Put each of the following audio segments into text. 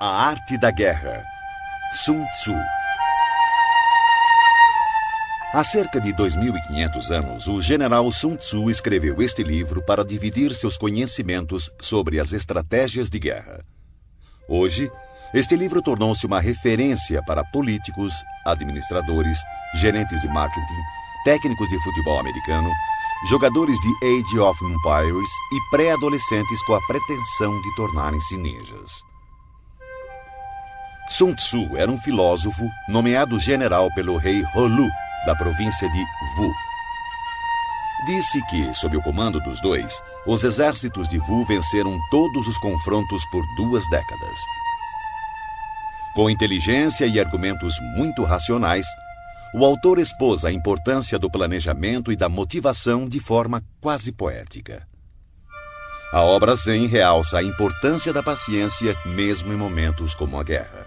A Arte da Guerra, Sun Tzu. Há cerca de 2.500 anos, o general Sun Tzu escreveu este livro para dividir seus conhecimentos sobre as estratégias de guerra. Hoje, este livro tornou-se uma referência para políticos, administradores, gerentes de marketing, técnicos de futebol americano, jogadores de Age of Empires e pré-adolescentes com a pretensão de tornarem-se ninjas. Sun Tzu era um filósofo nomeado general pelo rei Holu, da província de Wu. Disse que, sob o comando dos dois, os exércitos de Wu venceram todos os confrontos por 2 décadas. Com inteligência e argumentos muito racionais, o autor expôs a importância do planejamento e da motivação de forma quase poética. A obra Zen realça a importância da paciência mesmo em momentos como a guerra.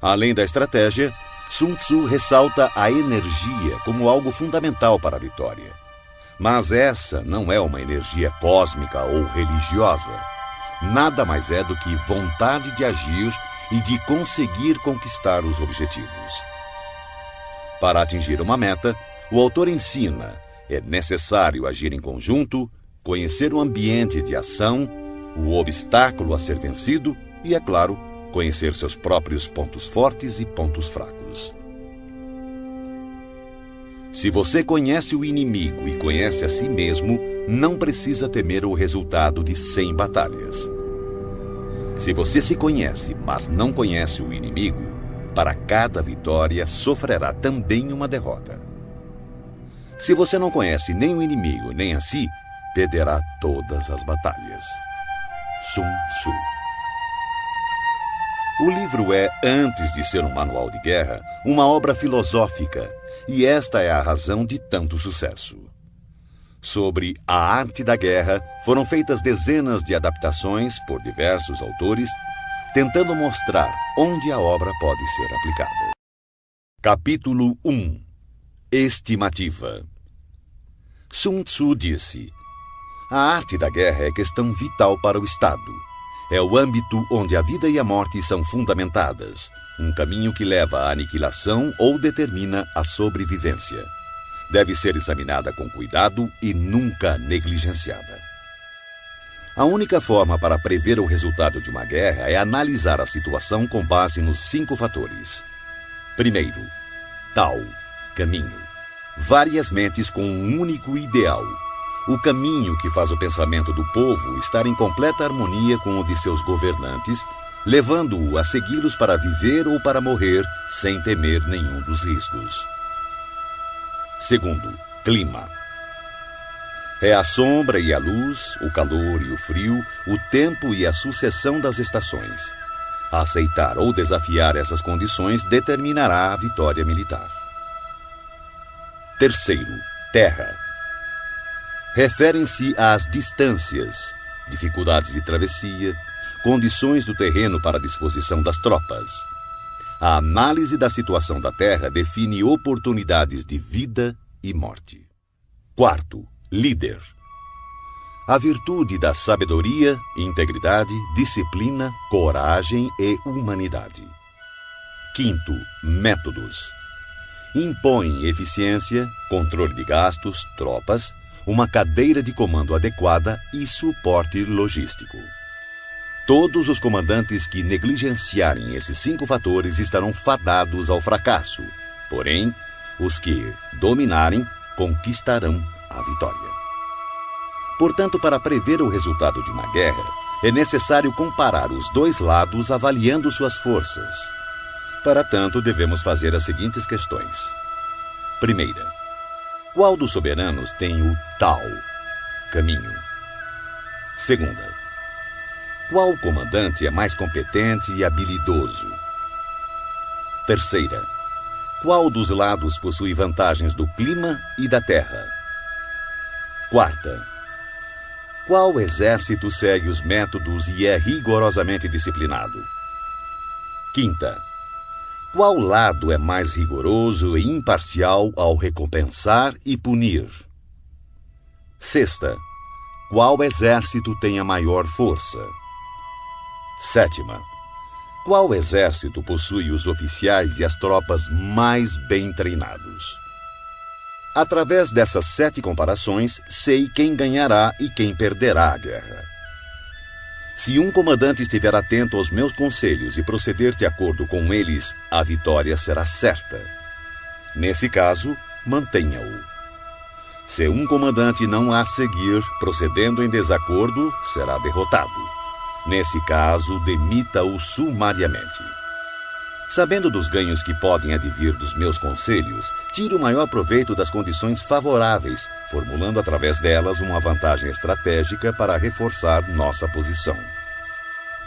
Além da estratégia, Sun Tzu ressalta a energia como algo fundamental para a vitória. Mas essa não é uma energia cósmica ou religiosa. Nada mais é do que vontade de agir e de conseguir conquistar os objetivos. Para atingir uma meta, o autor ensina: é necessário agir em conjunto, conhecer o ambiente de ação, o obstáculo a ser vencido e, é claro, conhecer seus próprios pontos fortes e pontos fracos. Se você conhece o inimigo e conhece a si mesmo, não precisa temer o resultado de 100 batalhas. Se você se conhece, mas não conhece o inimigo, para cada vitória sofrerá também uma derrota. Se você não conhece nem o inimigo nem a si, perderá todas as batalhas. Sun Tzu. O livro é, antes de ser um manual de guerra, uma obra filosófica, e esta é a razão de tanto sucesso. Sobre a arte da guerra, foram feitas dezenas de adaptações por diversos autores, tentando mostrar onde a obra pode ser aplicada. Capítulo 1. Estimativa. Sun Tzu disse: a arte da guerra é questão vital para o Estado. É o âmbito onde a vida e a morte são fundamentadas, um caminho que leva à aniquilação ou determina a sobrevivência. Deve ser examinada com cuidado e nunca negligenciada. A única forma para prever o resultado de uma guerra é analisar a situação com base nos 5 fatores. Primeiro, Tao, caminho. Várias mentes com um único ideal. O caminho que faz o pensamento do povo estar em completa harmonia com o de seus governantes, levando-o a segui-los para viver ou para morrer sem temer nenhum dos riscos. Segundo, clima. É a sombra e a luz, o calor e o frio, o tempo e a sucessão das estações. Aceitar ou desafiar essas condições determinará a vitória militar. Terceiro, terra. Referem-se às distâncias, dificuldades de travessia, condições do terreno para a disposição das tropas. A análise da situação da terra define oportunidades de vida e morte. Quarto, líder. A virtude da sabedoria, integridade, disciplina, coragem e humanidade. Quinto, métodos. Impõe eficiência, controle de gastos, tropas, uma cadeira de comando adequada e suporte logístico. Todos os comandantes que negligenciarem esses 5 fatores estarão fadados ao fracasso. Porém, os que dominarem conquistarão a vitória. Portanto, para prever o resultado de uma guerra, é necessário comparar os 2 lados avaliando suas forças. Para tanto, devemos fazer as seguintes questões. Primeira, qual dos soberanos tem o Tao, caminho? Segunda, qual comandante é mais competente e habilidoso? Terceira, qual dos lados possui vantagens do clima e da terra? Quarta, qual exército segue os métodos e é rigorosamente disciplinado? Quinta, qual lado é mais rigoroso e imparcial ao recompensar e punir? Sexta, qual exército tem a maior força? Sétima. Qual exército possui os oficiais e as tropas mais bem treinados? Através dessas 7 comparações, sei quem ganhará e quem perderá a guerra. Se um comandante estiver atento aos meus conselhos e proceder de acordo com eles, a vitória será certa. Nesse caso, mantenha-o. Se um comandante não a seguir, procedendo em desacordo, será derrotado. Nesse caso, demita-o sumariamente. Sabendo dos ganhos que podem advir dos meus conselhos, tire o maior proveito das condições favoráveis, formulando através delas uma vantagem estratégica para reforçar nossa posição.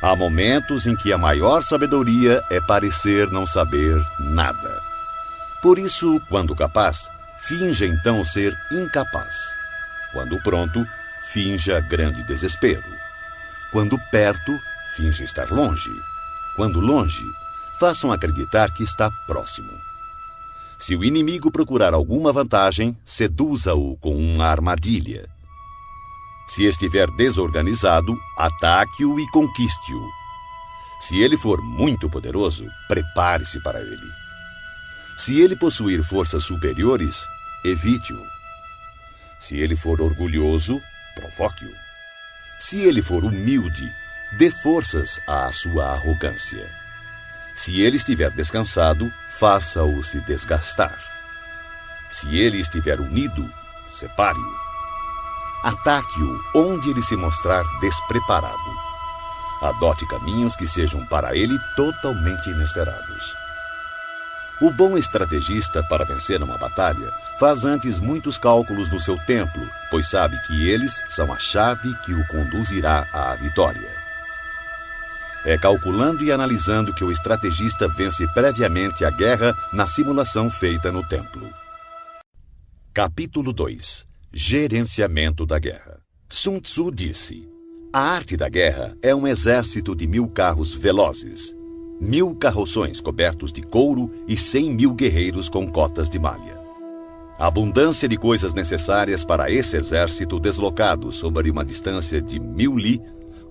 Há momentos em que a maior sabedoria é parecer não saber nada. Por isso, quando capaz, finja então ser incapaz. Quando pronto, finja grande desespero. Quando perto, finja estar longe. Quando longe, façam acreditar que está próximo. Se o inimigo procurar alguma vantagem, seduza-o com uma armadilha. Se estiver desorganizado, ataque-o e conquiste-o. Se ele for muito poderoso, prepare-se para ele. Se ele possuir forças superiores, evite-o. Se ele for orgulhoso, provoque-o. Se ele for humilde, dê forças à sua arrogância. Se ele estiver descansado, faça-o se desgastar. Se ele estiver unido, separe-o. Ataque-o onde ele se mostrar despreparado. Adote caminhos que sejam para ele totalmente inesperados. O bom estrategista, para vencer uma batalha, faz antes muitos cálculos no seu templo, pois sabe que eles são a chave que o conduzirá à vitória. É calculando e analisando que o estrategista vence previamente a guerra na simulação feita no templo. Capítulo 2. Gerenciamento da guerra. Sun Tzu disse: a arte da guerra é um exército de 1000 carros velozes, 1000 carroções cobertos de couro e 100.000 guerreiros com cotas de malha. A abundância de coisas necessárias para esse exército deslocado sobre uma distância de 1000 li,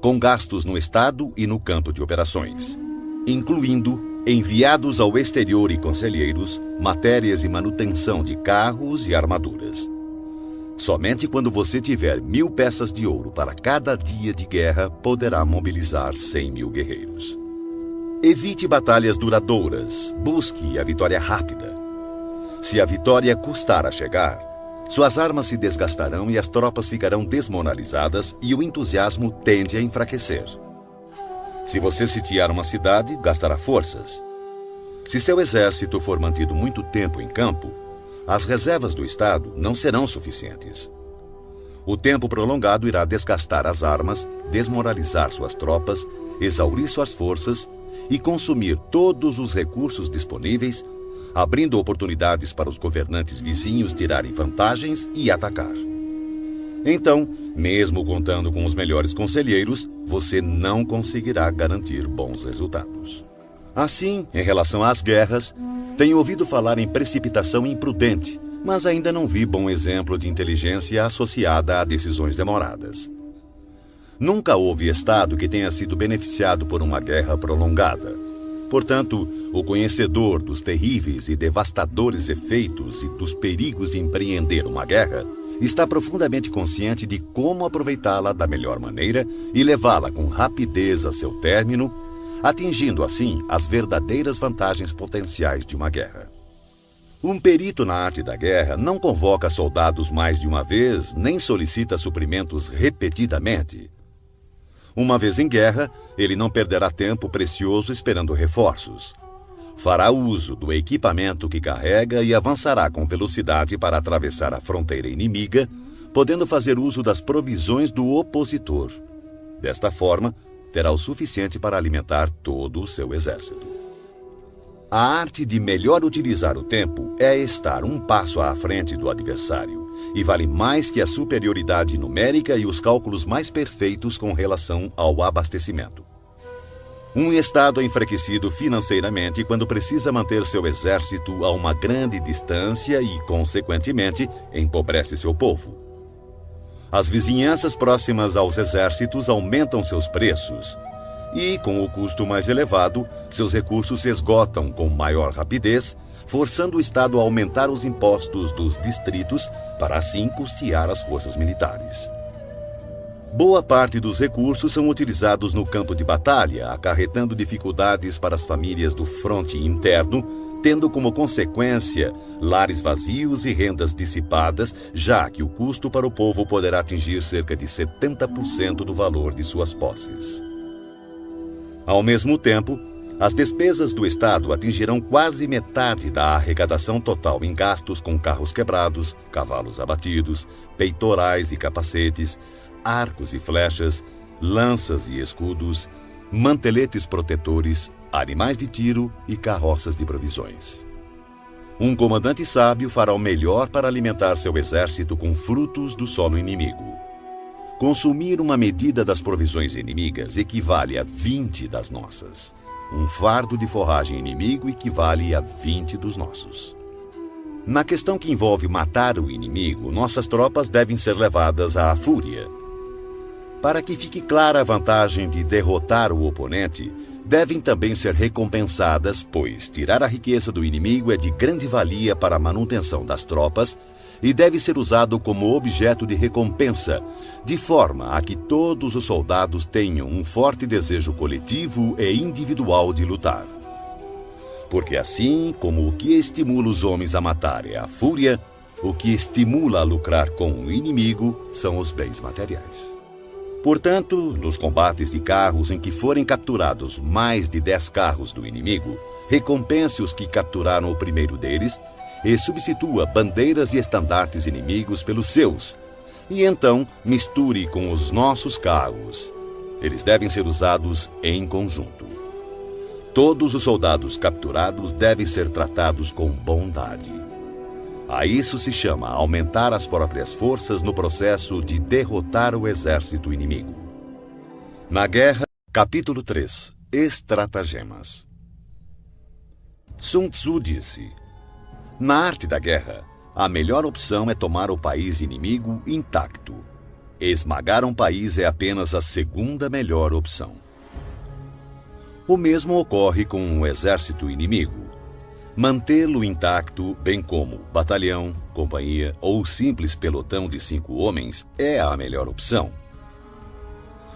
com gastos no estado e no campo de operações, incluindo enviados ao exterior e conselheiros, matérias e manutenção de carros e armaduras. Somente quando você tiver 1000 peças de ouro para cada dia de guerra, poderá mobilizar 100.000 guerreiros. Evite batalhas duradouras, busque a vitória rápida. Se a vitória custar a chegar, suas armas se desgastarão e as tropas ficarão desmoralizadas e o entusiasmo tende a enfraquecer. Se você sitiar uma cidade, gastará forças. Se seu exército for mantido muito tempo em campo, as reservas do Estado não serão suficientes. O tempo prolongado irá desgastar as armas, desmoralizar suas tropas, exaurir suas forças e consumir todos os recursos disponíveis, abrindo oportunidades para os governantes vizinhos tirarem vantagens e atacar. Então, mesmo contando com os melhores conselheiros, você não conseguirá garantir bons resultados. Assim, em relação às guerras, tenho ouvido falar em precipitação imprudente, mas ainda não vi bom exemplo de inteligência associada a decisões demoradas. Nunca houve Estado que tenha sido beneficiado por uma guerra prolongada. Portanto, o conhecedor dos terríveis e devastadores efeitos e dos perigos de empreender uma guerra está profundamente consciente de como aproveitá-la da melhor maneira e levá-la com rapidez a seu término, atingindo assim as verdadeiras vantagens potenciais de uma guerra. Um perito na arte da guerra não convoca soldados mais de uma vez, nem solicita suprimentos repetidamente. Uma vez em guerra, ele não perderá tempo precioso esperando reforços. Fará uso do equipamento que carrega e avançará com velocidade para atravessar a fronteira inimiga, podendo fazer uso das provisões do opositor. Desta forma, terá o suficiente para alimentar todo o seu exército. A arte de melhor utilizar o tempo é estar um passo à frente do adversário, e vale mais que a superioridade numérica e os cálculos mais perfeitos com relação ao abastecimento. Um Estado é enfraquecido financeiramente quando precisa manter seu exército a uma grande distância e, consequentemente, empobrece seu povo. As vizinhanças próximas aos exércitos aumentam seus preços, E, com o custo mais elevado, seus recursos se esgotam com maior rapidez, forçando o Estado a aumentar os impostos dos distritos para assim custear as forças militares. Boa parte dos recursos são utilizados no campo de batalha, acarretando dificuldades para as famílias do fronte interno, tendo como consequência lares vazios e rendas dissipadas, já que o custo para o povo poderá atingir cerca de 70% do valor de suas posses. Ao mesmo tempo, as despesas do Estado atingirão quase metade da arrecadação total em gastos com carros quebrados, cavalos abatidos, peitorais e capacetes, arcos e flechas, lanças e escudos, manteletes protetores, animais de tiro e carroças de provisões. Um comandante sábio fará o melhor para alimentar seu exército com frutos do solo inimigo. Consumir uma medida das provisões inimigas equivale a 20 das nossas. Um fardo de forragem inimigo equivale a 20 dos nossos. Na questão que envolve matar o inimigo, nossas tropas devem ser levadas à fúria. Para que fique clara a vantagem de derrotar o oponente, devem também ser recompensadas, pois tirar a riqueza do inimigo é de grande valia para a manutenção das tropas e deve ser usado como objeto de recompensa, de forma a que todos os soldados tenham um forte desejo coletivo e individual de lutar. Porque assim como o que estimula os homens a matar é a fúria, o que estimula a lucrar com o inimigo são os bens materiais. Portanto, nos combates de carros em que forem capturados mais de 10 carros do inimigo, recompense os que capturaram o primeiro deles e substitua bandeiras e estandartes inimigos pelos seus, e então misture com os nossos carros. Eles devem ser usados em conjunto. Todos os soldados capturados devem ser tratados com bondade. A isso se chama aumentar as próprias forças no processo de derrotar o exército inimigo. Na guerra, capítulo 3. Estratagemas. Sun Tzu disse: na arte da guerra, a melhor opção é tomar o país inimigo intacto. Esmagar um país é apenas a segunda melhor opção. O mesmo ocorre com um exército inimigo. Mantê-lo intacto, bem como batalhão, companhia ou simples pelotão de 5 homens, é a melhor opção.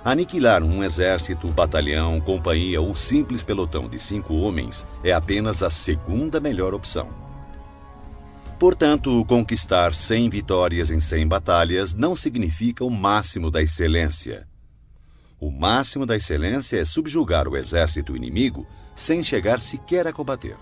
Aniquilar um exército, batalhão, companhia ou simples pelotão de 5 homens é apenas a segunda melhor opção. Portanto, conquistar 100 vitórias em 100 batalhas não significa o máximo da excelência. O máximo da excelência é subjugar o exército inimigo sem chegar sequer a combater.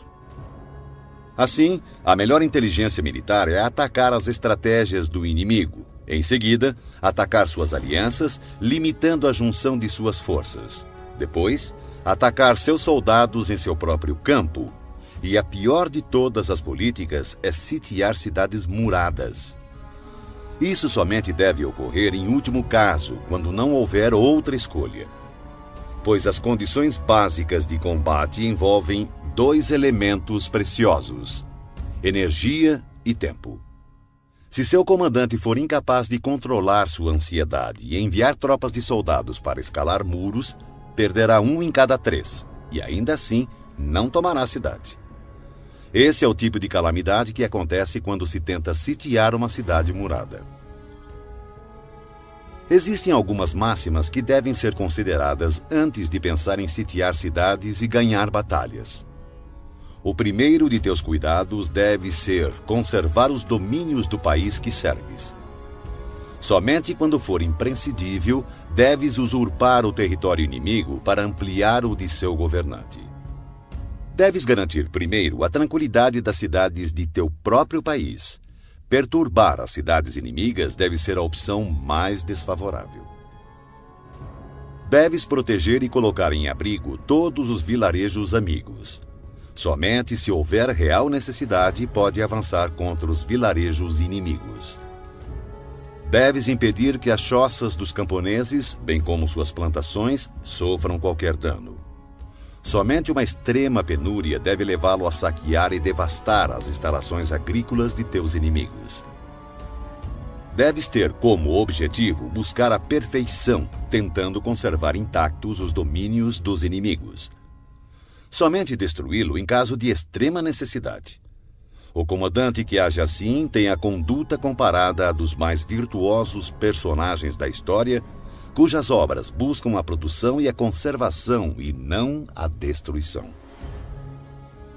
Assim, a melhor inteligência militar é atacar as estratégias do inimigo. Em seguida, atacar suas alianças, limitando a junção de suas forças. Depois, atacar seus soldados em seu próprio campo. E a pior de todas as políticas é sitiar cidades muradas. Isso somente deve ocorrer em último caso, quando não houver outra escolha. Pois as condições básicas de combate envolvem 2 elementos preciosos: energia e tempo. Se seu comandante for incapaz de controlar sua ansiedade e enviar tropas de soldados para escalar muros, perderá 1 em cada 3, e ainda assim não tomará a cidade. Esse é o tipo de calamidade que acontece quando se tenta sitiar uma cidade murada. Existem algumas máximas que devem ser consideradas antes de pensar em sitiar cidades e ganhar batalhas. O primeiro de teus cuidados deve ser conservar os domínios do país que serves. Somente quando for imprescindível, deves usurpar o território inimigo para ampliar o de seu governante. Deves garantir primeiro a tranquilidade das cidades de teu próprio país. Perturbar as cidades inimigas deve ser a opção mais desfavorável. Deves proteger e colocar em abrigo todos os vilarejos amigos. Somente se houver real necessidade, pode avançar contra os vilarejos inimigos. Deves impedir que as choças dos camponeses, bem como suas plantações, sofram qualquer dano. Somente uma extrema penúria deve levá-lo a saquear e devastar as instalações agrícolas de teus inimigos. Deves ter como objetivo buscar a perfeição, tentando conservar intactos os domínios dos inimigos. Somente destruí-lo em caso de extrema necessidade. O comandante que age assim tem a conduta comparada à dos mais virtuosos personagens da história, cujas obras buscam a produção e a conservação e não a destruição.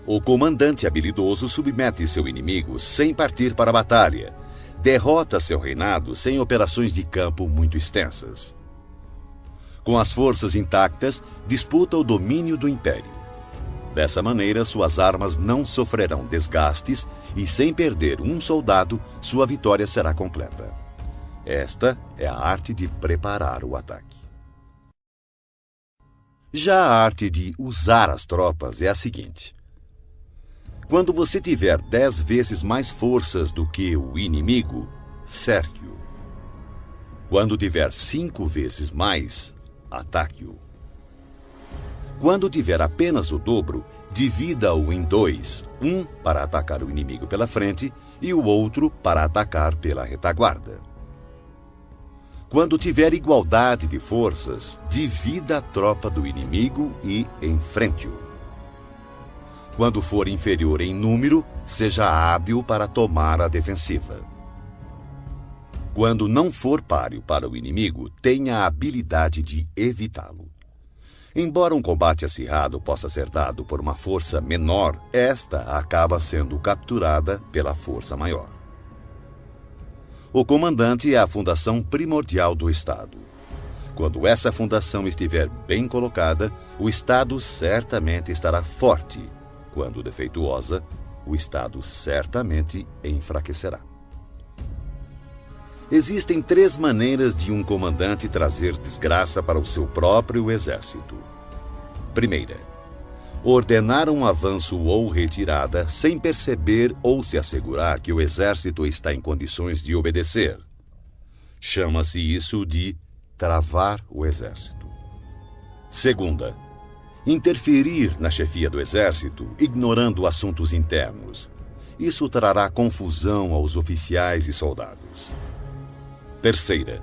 O comandante habilidoso submete seu inimigo sem partir para a batalha, derrota seu reinado sem operações de campo muito extensas. Com as forças intactas, disputa o domínio do império. Dessa maneira, suas armas não sofrerão desgastes e, sem perder um soldado, sua vitória será completa. Esta é a arte de preparar o ataque. Já a arte de usar as tropas é a seguinte: quando você tiver 10 vezes mais forças do que o inimigo, cerque-o. Quando tiver 5 vezes mais, ataque-o. Quando tiver apenas o dobro, divida-o em 2, um para atacar o inimigo pela frente e o outro para atacar pela retaguarda. Quando tiver igualdade de forças, divida a tropa do inimigo e enfrente-o. Quando for inferior em número, seja hábil para tomar a defensiva. Quando não for páreo para o inimigo, tenha a habilidade de evitá-lo. Embora um combate acirrado possa ser dado por uma força menor, esta acaba sendo capturada pela força maior. O comandante é a fundação primordial do Estado. Quando essa fundação estiver bem colocada, o Estado certamente estará forte. Quando defeituosa, o Estado certamente enfraquecerá. Existem 3 maneiras de um comandante trazer desgraça para o seu próprio exército. Primeira, ordenar um avanço ou retirada sem perceber ou se assegurar que o exército está em condições de obedecer. Chama-se isso de travar o exército. Segunda, interferir na chefia do exército, ignorando assuntos internos. Isso trará confusão aos oficiais e soldados. Terceira,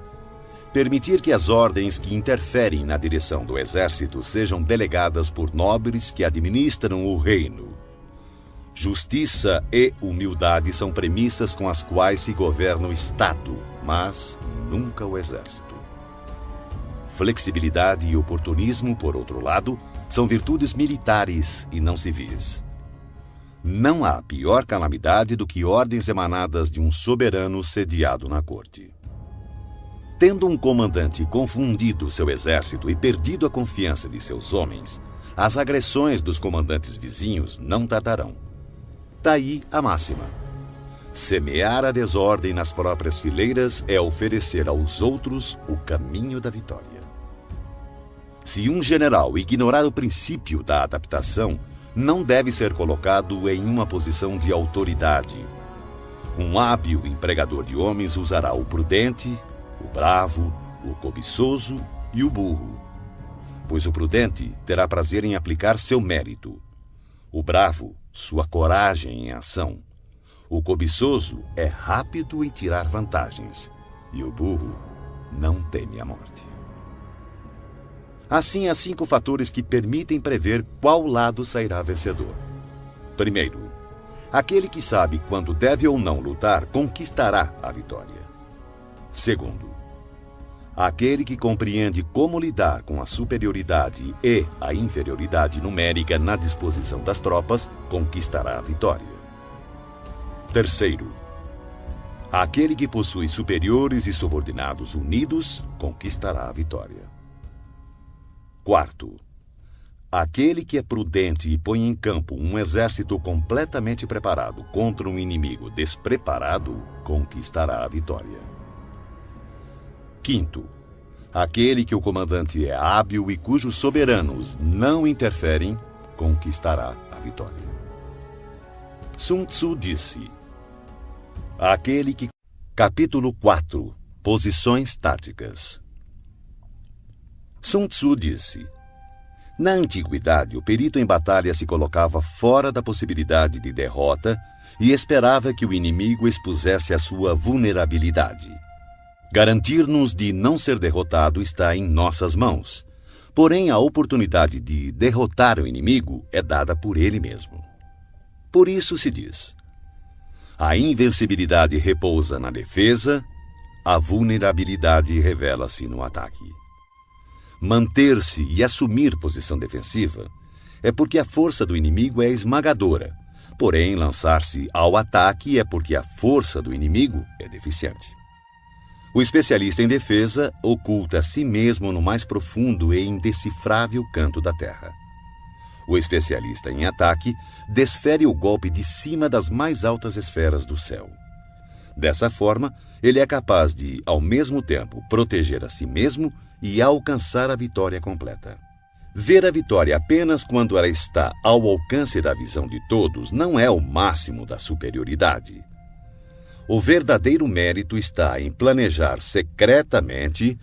permitir que as ordens que interferem na direção do exército sejam delegadas por nobres que administram o reino. Justiça e humildade são premissas com as quais se governa o Estado, mas nunca o exército. Flexibilidade e oportunismo, por outro lado, são virtudes militares e não civis. Não há pior calamidade do que ordens emanadas de um soberano sediado na corte. Tendo um comandante confundido seu exército e perdido a confiança de seus homens, as agressões dos comandantes vizinhos não tardarão. Daí a máxima: semear a desordem nas próprias fileiras é oferecer aos outros o caminho da vitória. Se um general ignorar o princípio da adaptação, não deve ser colocado em uma posição de autoridade. Um hábil empregador de homens usará o prudente, o bravo, o cobiçoso e o burro. Pois o prudente terá prazer em aplicar seu mérito. O bravo, sua coragem em ação. O cobiçoso é rápido em tirar vantagens. E o burro não teme a morte. Assim, há 5 fatores que permitem prever qual lado sairá vencedor. Primeiro, aquele que sabe quando deve ou não lutar conquistará a vitória. Segundo, aquele que compreende como lidar com a superioridade e a inferioridade numérica na disposição das tropas conquistará a vitória. Terceiro, aquele que possui superiores e subordinados unidos conquistará a vitória. Quarto, aquele que é prudente e põe em campo um exército completamente preparado contra um inimigo despreparado conquistará a vitória. Quinto, aquele que o comandante é hábil e cujos soberanos não interferem, conquistará a vitória. Sun Tzu disse: aquele que... Capítulo 4. Posições táticas. Sun Tzu disse: na antiguidade, o perito em batalha se colocava fora da possibilidade de derrota e esperava que o inimigo expusesse a sua vulnerabilidade. Garantir-nos de não ser derrotado está em nossas mãos, porém a oportunidade de derrotar o inimigo é dada por ele mesmo. Por isso se diz: a invencibilidade repousa na defesa, a vulnerabilidade revela-se no ataque. Manter-se e assumir posição defensiva é porque a força do inimigo é esmagadora, porém lançar-se ao ataque é porque a força do inimigo é deficiente. O especialista em defesa oculta a si mesmo no mais profundo e indecifrável canto da terra. O especialista em ataque desfere o golpe de cima das mais altas esferas do céu. Dessa forma, ele é capaz de, ao mesmo tempo, proteger a si mesmo e alcançar a vitória completa. Ver a vitória apenas quando ela está ao alcance da visão de todos não é o máximo da superioridade. O verdadeiro mérito está em planejar secretamente,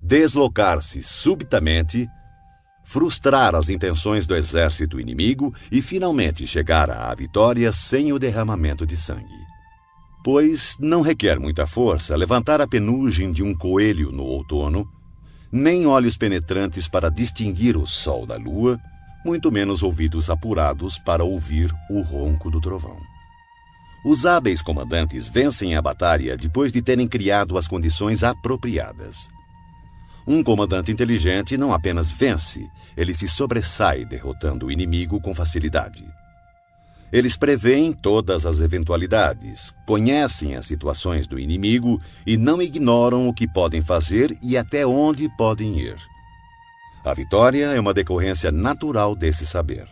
deslocar-se subitamente, frustrar as intenções do exército inimigo e finalmente chegar à vitória sem o derramamento de sangue. Pois não requer muita força levantar a penugem de um coelho no outono, nem olhos penetrantes para distinguir o sol da lua, muito menos ouvidos apurados para ouvir o ronco do trovão. Os hábeis comandantes vencem a batalha depois de terem criado as condições apropriadas. Um comandante inteligente não apenas vence, ele se sobressai derrotando o inimigo com facilidade. Eles preveem todas as eventualidades, conhecem as situações do inimigo e não ignoram o que podem fazer e até onde podem ir. A vitória é uma decorrência natural desse saber.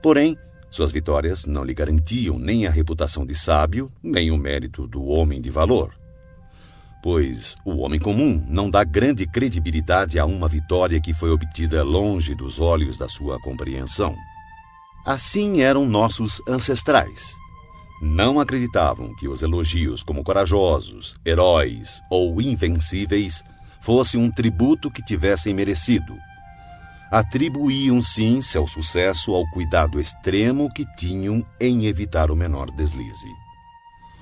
Porém, suas vitórias não lhe garantiam nem a reputação de sábio, nem o mérito do homem de valor. Pois o homem comum não dá grande credibilidade a uma vitória que foi obtida longe dos olhos da sua compreensão. Assim eram nossos ancestrais. Não acreditavam que os elogios como corajosos, heróis ou invencíveis fosse um tributo que tivessem merecido. Atribuíam sim seu sucesso ao cuidado extremo que tinham em evitar o menor deslize.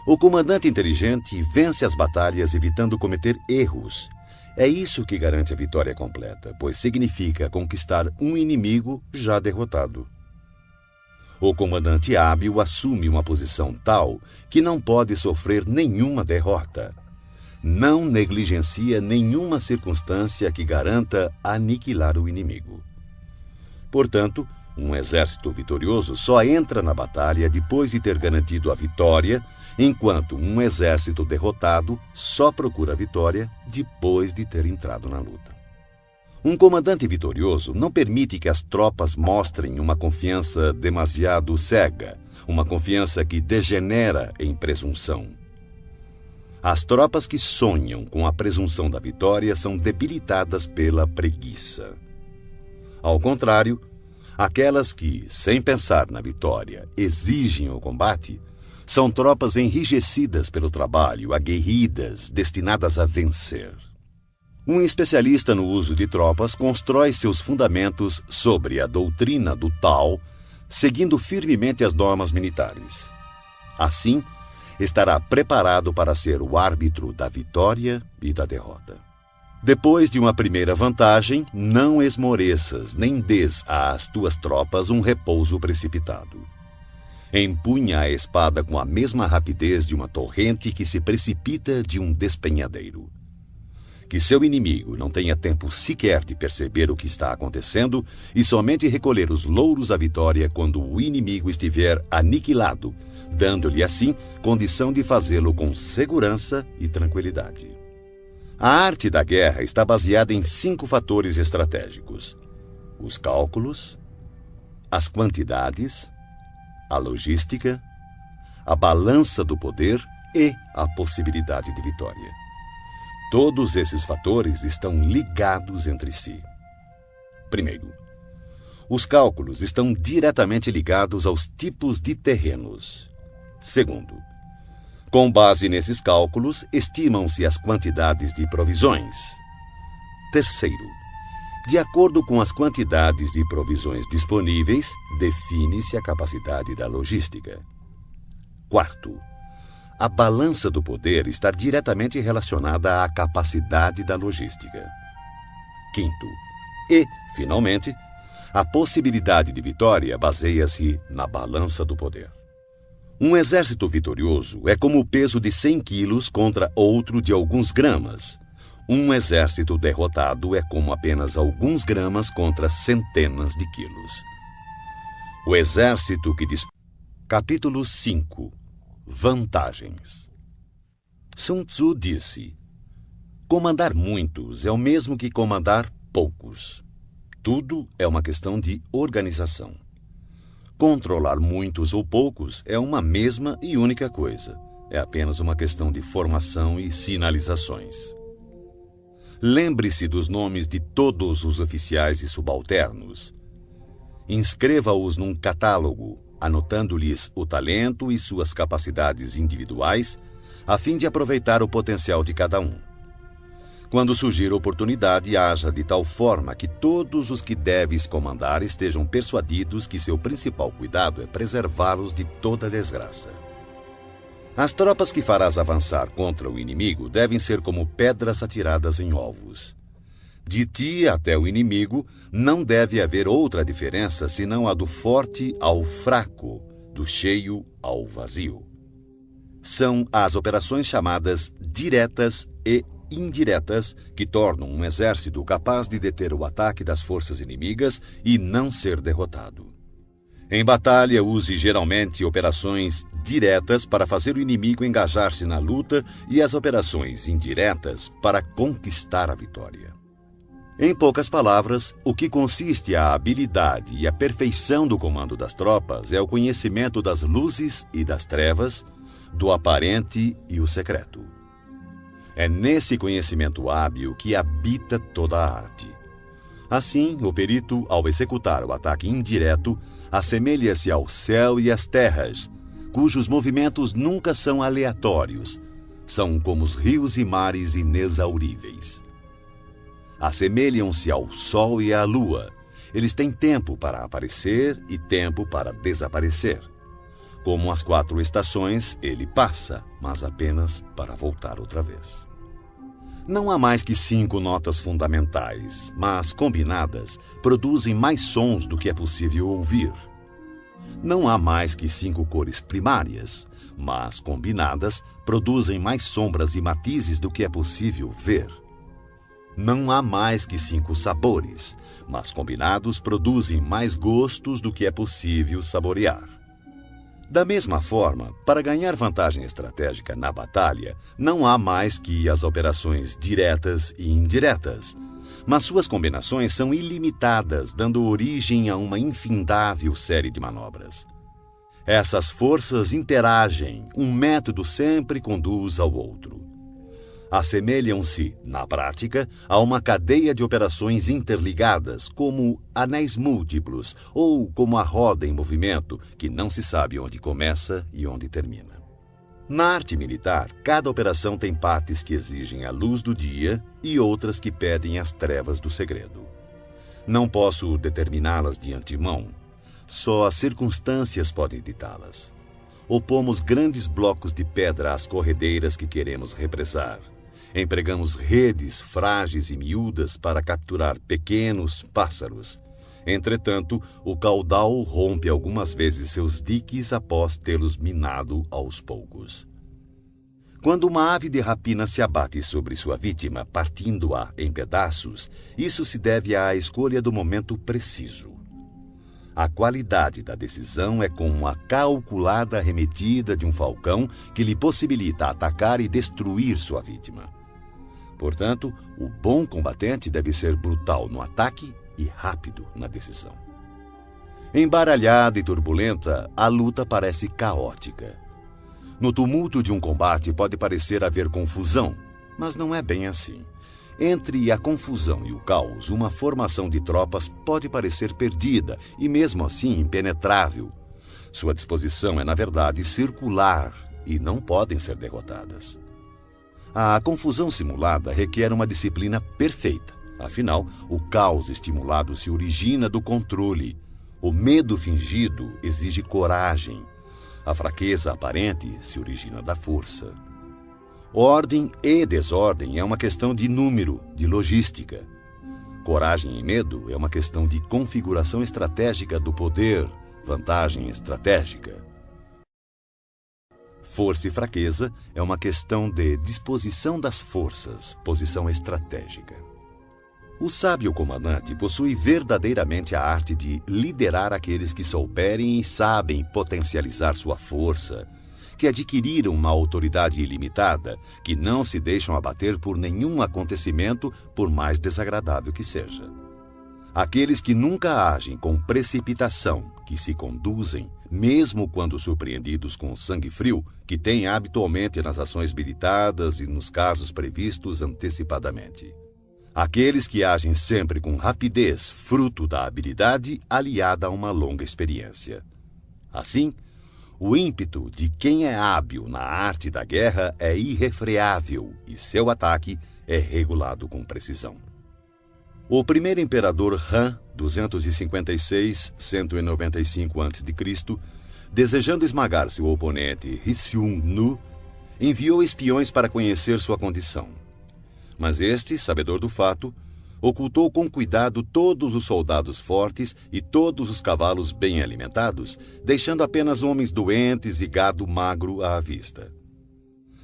O comandante inteligente vence as batalhas evitando cometer erros. É isso que garante a vitória completa, pois significa conquistar um inimigo já derrotado. O comandante hábil assume uma posição tal que não pode sofrer nenhuma derrota. Não negligencia nenhuma circunstância que garanta aniquilar o inimigo. Portanto, um exército vitorioso só entra na batalha depois de ter garantido a vitória, enquanto um exército derrotado só procura a vitória depois de ter entrado na luta. Um comandante vitorioso não permite que as tropas mostrem uma confiança demasiado cega, uma confiança que degenera em presunção. As tropas que sonham com a presunção da vitória são debilitadas pela preguiça. Ao contrário, aquelas que, sem pensar na vitória, exigem o combate, são tropas enrijecidas pelo trabalho, aguerridas, destinadas a vencer. Um especialista no uso de tropas constrói seus fundamentos sobre a doutrina do Tao, seguindo firmemente as normas militares. Assim, estará preparado para ser o árbitro da vitória e da derrota. Depois de uma primeira vantagem, não esmoreças nem dês às tuas tropas um repouso precipitado. Empunha a espada com a mesma rapidez de uma torrente que se precipita de um despenhadeiro. Que seu inimigo não tenha tempo sequer de perceber o que está acontecendo e somente recolher os louros da vitória quando o inimigo estiver aniquilado, dando-lhe assim condição de fazê-lo com segurança e tranquilidade. A arte da guerra está baseada em 5 fatores estratégicos: os cálculos, as quantidades, a logística, a balança do poder e a possibilidade de vitória. Todos esses fatores estão ligados entre si. Primeiro, os cálculos estão diretamente ligados aos tipos de terrenos. Segundo, com base nesses cálculos, estimam-se as quantidades de provisões. Terceiro, de acordo com as quantidades de provisões disponíveis, define-se a capacidade da logística. Quarto, a balança do poder está diretamente relacionada à capacidade da logística. Quinto, e, finalmente, a possibilidade de vitória baseia-se na balança do poder. Um exército vitorioso é como o peso de 100 quilos contra outro de alguns gramas. Um exército derrotado é como apenas alguns gramas contra centenas de quilos. O exército que Capítulo 5. Vantagens. Sun Tzu disse: comandar muitos é o mesmo que comandar poucos. Tudo é uma questão de organização. Controlar muitos ou poucos é uma mesma e única coisa. É apenas uma questão de formação e sinalizações. Lembre-se dos nomes de todos os oficiais e subalternos. Inscreva-os num catálogo, anotando-lhes o talento e suas capacidades individuais, a fim de aproveitar o potencial de cada um. Quando surgir oportunidade, haja de tal forma que todos os que deves comandar estejam persuadidos que seu principal cuidado é preservá-los de toda desgraça. As tropas que farás avançar contra o inimigo devem ser como pedras atiradas em ovos. De ti até o inimigo não deve haver outra diferença senão a do forte ao fraco, do cheio ao vazio. São as operações chamadas diretas e indiretas que tornam um exército capaz de deter o ataque das forças inimigas e não ser derrotado. Em batalha, use geralmente operações diretas para fazer o inimigo engajar-se na luta e as operações indiretas para conquistar a vitória. Em poucas palavras, o que consiste a habilidade e a perfeição do comando das tropas é o conhecimento das luzes e das trevas, do aparente e o secreto. É nesse conhecimento hábil que habita toda a arte. Assim, o perito, ao executar o ataque indireto, assemelha-se ao céu e às terras, cujos movimentos nunca são aleatórios, são como os rios e mares inexauríveis. Assemelham-se ao sol e à lua. Eles têm tempo para aparecer e tempo para desaparecer. Como as 4 estações, ele passa, mas apenas para voltar outra vez. Não há mais que 5 notas fundamentais, mas, combinadas, produzem mais sons do que é possível ouvir. Não há mais que 5 cores primárias, mas, combinadas, produzem mais sombras e matizes do que é possível ver. Não há mais que 5 sabores, mas, combinados, produzem mais gostos do que é possível saborear. Da mesma forma, para ganhar vantagem estratégica na batalha, não há mais que as operações diretas e indiretas, mas suas combinações são ilimitadas, dando origem a uma infindável série de manobras. Essas forças interagem, um método sempre conduz ao outro. Assemelham-se, na prática, a uma cadeia de operações interligadas, como anéis múltiplos ou como a roda em movimento, que não se sabe onde começa e onde termina. Na arte militar, cada operação tem partes que exigem a luz do dia e outras que pedem as trevas do segredo. Não posso determiná-las de antemão, só as circunstâncias podem ditá-las. Opomos grandes blocos de pedra às corredeiras que queremos represar. Empregamos redes frágeis e miúdas para capturar pequenos pássaros. Entretanto, o caudal rompe algumas vezes seus diques após tê-los minado aos poucos. Quando uma ave de rapina se abate sobre sua vítima, partindo-a em pedaços, isso se deve à escolha do momento preciso. A qualidade da decisão é como a calculada arremetida de um falcão que lhe possibilita atacar e destruir sua vítima. Portanto, o bom combatente deve ser brutal no ataque e rápido na decisão. Embaralhada e turbulenta, a luta parece caótica. No tumulto de um combate pode parecer haver confusão, mas não é bem assim. Entre a confusão e o caos, uma formação de tropas pode parecer perdida e mesmo assim impenetrável. Sua disposição é, na verdade, circular e não podem ser derrotadas. A confusão simulada requer uma disciplina perfeita. Afinal, o caos estimulado se origina do controle. O medo fingido exige coragem. A fraqueza aparente se origina da força. Ordem e desordem é uma questão de número, de logística. Coragem e medo é uma questão de configuração estratégica do poder, vantagem estratégica. Força e fraqueza é uma questão de disposição das forças, posição estratégica. O sábio comandante possui verdadeiramente a arte de liderar aqueles que souberem e sabem potencializar sua força, que adquiriram uma autoridade ilimitada, que não se deixam abater por nenhum acontecimento, por mais desagradável que seja. Aqueles que nunca agem com precipitação, que se conduzem, mesmo quando surpreendidos com sangue frio, que têm habitualmente nas ações meditadas e nos casos previstos antecipadamente. Aqueles que agem sempre com rapidez, fruto da habilidade aliada a uma longa experiência. Assim, o ímpeto de quem é hábil na arte da guerra é irrefreável e seu ataque é regulado com precisão. O primeiro imperador Han, 256-195 a.C., desejando esmagar seu oponente Rissung-nu, enviou espiões para conhecer sua condição. Mas este, sabedor do fato, ocultou com cuidado todos os soldados fortes e todos os cavalos bem alimentados, deixando apenas homens doentes e gado magro à vista.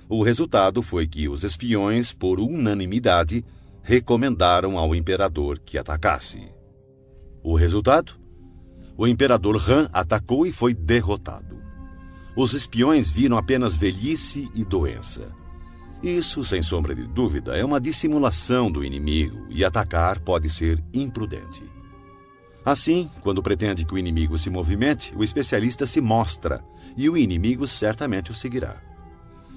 O resultado foi que os espiões, por unanimidade, recomendaram ao imperador que atacasse. O resultado? O imperador Han atacou e foi derrotado. Os espiões viram apenas velhice e doença. Isso, sem sombra de dúvida, é uma dissimulação do inimigo e atacar pode ser imprudente. Assim, quando pretende que o inimigo se movimente, o especialista se mostra e o inimigo certamente o seguirá.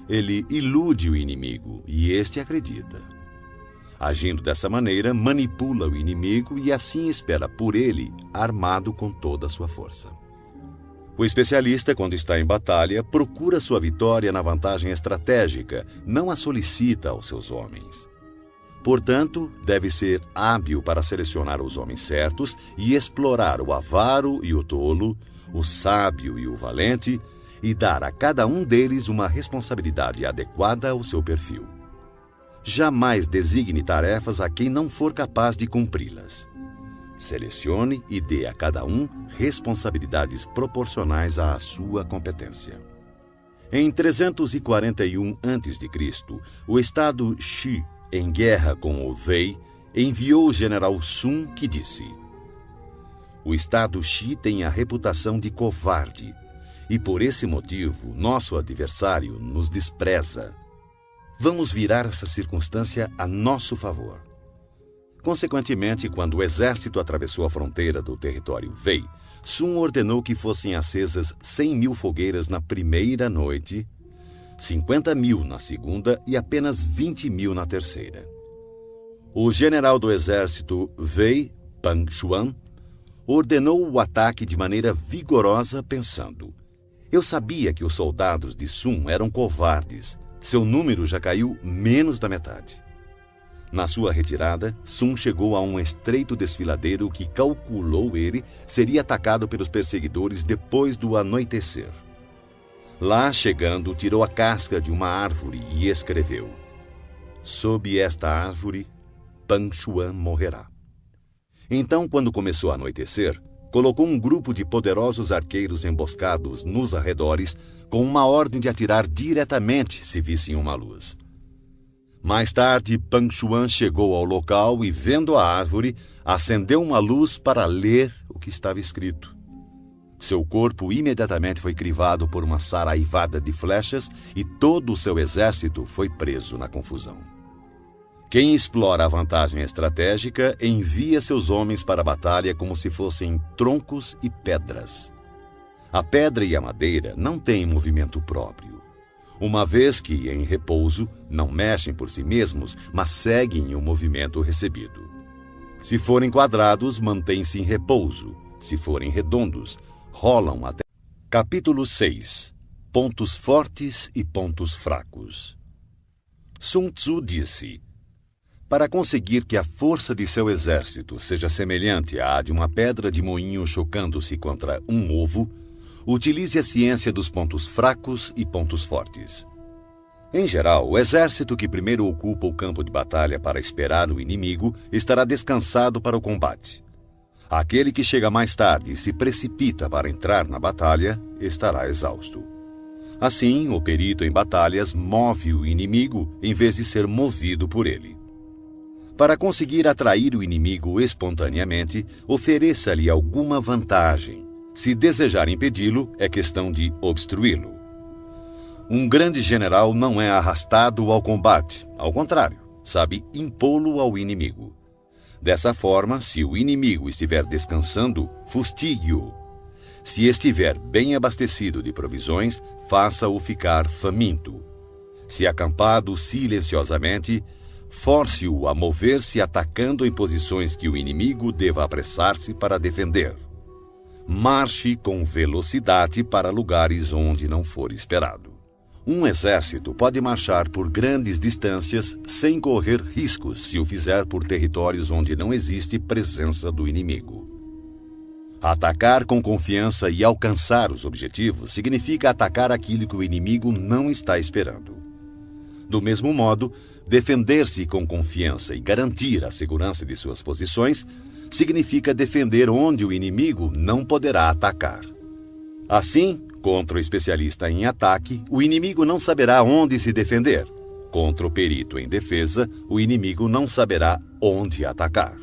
Ele ilude o inimigo e este acredita. Agindo dessa maneira, manipula o inimigo e assim espera por ele, armado com toda a sua força. O especialista, quando está em batalha, procura sua vitória na vantagem estratégica, não a solicita aos seus homens. Portanto, deve ser hábil para selecionar os homens certos e explorar o avaro e o tolo, o sábio e o valente, e dar a cada um deles uma responsabilidade adequada ao seu perfil. Jamais designe tarefas a quem não for capaz de cumpri-las. Selecione e dê a cada um responsabilidades proporcionais à sua competência. Em 341 a.C., o estado Xi, em guerra com o Wei, enviou o general Sun, que disse: "O estado Xi tem a reputação de covarde, e por esse motivo nosso adversário nos despreza. Vamos virar essa circunstância a nosso favor." Consequentemente, quando o exército atravessou a fronteira do território Wei, Sun ordenou que fossem acesas 100.000 fogueiras na primeira noite, 50.000 na segunda e apenas 20.000 na terceira. O general do exército Wei, Pang Xuan, ordenou o ataque de maneira vigorosa, pensando: "Eu sabia que os soldados de Sun eram covardes. Seu número já caiu menos da metade." Na sua retirada, Sun chegou a um estreito desfiladeiro que calculou ele seria atacado pelos perseguidores depois do anoitecer. Lá, chegando, tirou a casca de uma árvore e escreveu: "Sob esta árvore, Pang Xuan morrerá." Então, quando começou a anoitecer, colocou um grupo de poderosos arqueiros emboscados nos arredores com uma ordem de atirar diretamente se vissem uma luz. Mais tarde, Pang Xuan chegou ao local e, vendo a árvore, acendeu uma luz para ler o que estava escrito. Seu corpo imediatamente foi crivado por uma saraivada de flechas e todo o seu exército foi preso na confusão. Quem explora a vantagem estratégica envia seus homens para a batalha como se fossem troncos e pedras. A pedra e a madeira não têm movimento próprio, uma vez que, em repouso, não mexem por si mesmos, mas seguem o movimento recebido. Se forem quadrados, mantêm-se em repouso. Se forem redondos, rolam até... Capítulo 6. Pontos fortes e pontos fracos. Sun Tzu disse: "Para conseguir que a força de seu exército seja semelhante à de uma pedra de moinho chocando-se contra um ovo, utilize a ciência dos pontos fracos e pontos fortes. Em geral, o exército que primeiro ocupa o campo de batalha para esperar o inimigo estará descansado para o combate. Aquele que chega mais tarde e se precipita para entrar na batalha estará exausto. Assim, o perito em batalhas move o inimigo em vez de ser movido por ele. Para conseguir atrair o inimigo espontaneamente, ofereça-lhe alguma vantagem. Se desejar impedi-lo, é questão de obstruí-lo. Um grande general não é arrastado ao combate, ao contrário, sabe impô-lo ao inimigo. Dessa forma, se o inimigo estiver descansando, fustigue-o. Se estiver bem abastecido de provisões, faça-o ficar faminto. Se acampado silenciosamente, force-o a mover-se atacando em posições que o inimigo deva apressar-se para defender. Marche com velocidade para lugares onde não for esperado. Um exército pode marchar por grandes distâncias sem correr riscos se o fizer por territórios onde não existe presença do inimigo. Atacar com confiança e alcançar os objetivos significa atacar aquilo que o inimigo não está esperando. Do mesmo modo, defender-se com confiança e garantir a segurança de suas posições significa defender onde o inimigo não poderá atacar. Assim, contra o especialista em ataque, o inimigo não saberá onde se defender. Contra o perito em defesa, o inimigo não saberá onde atacar.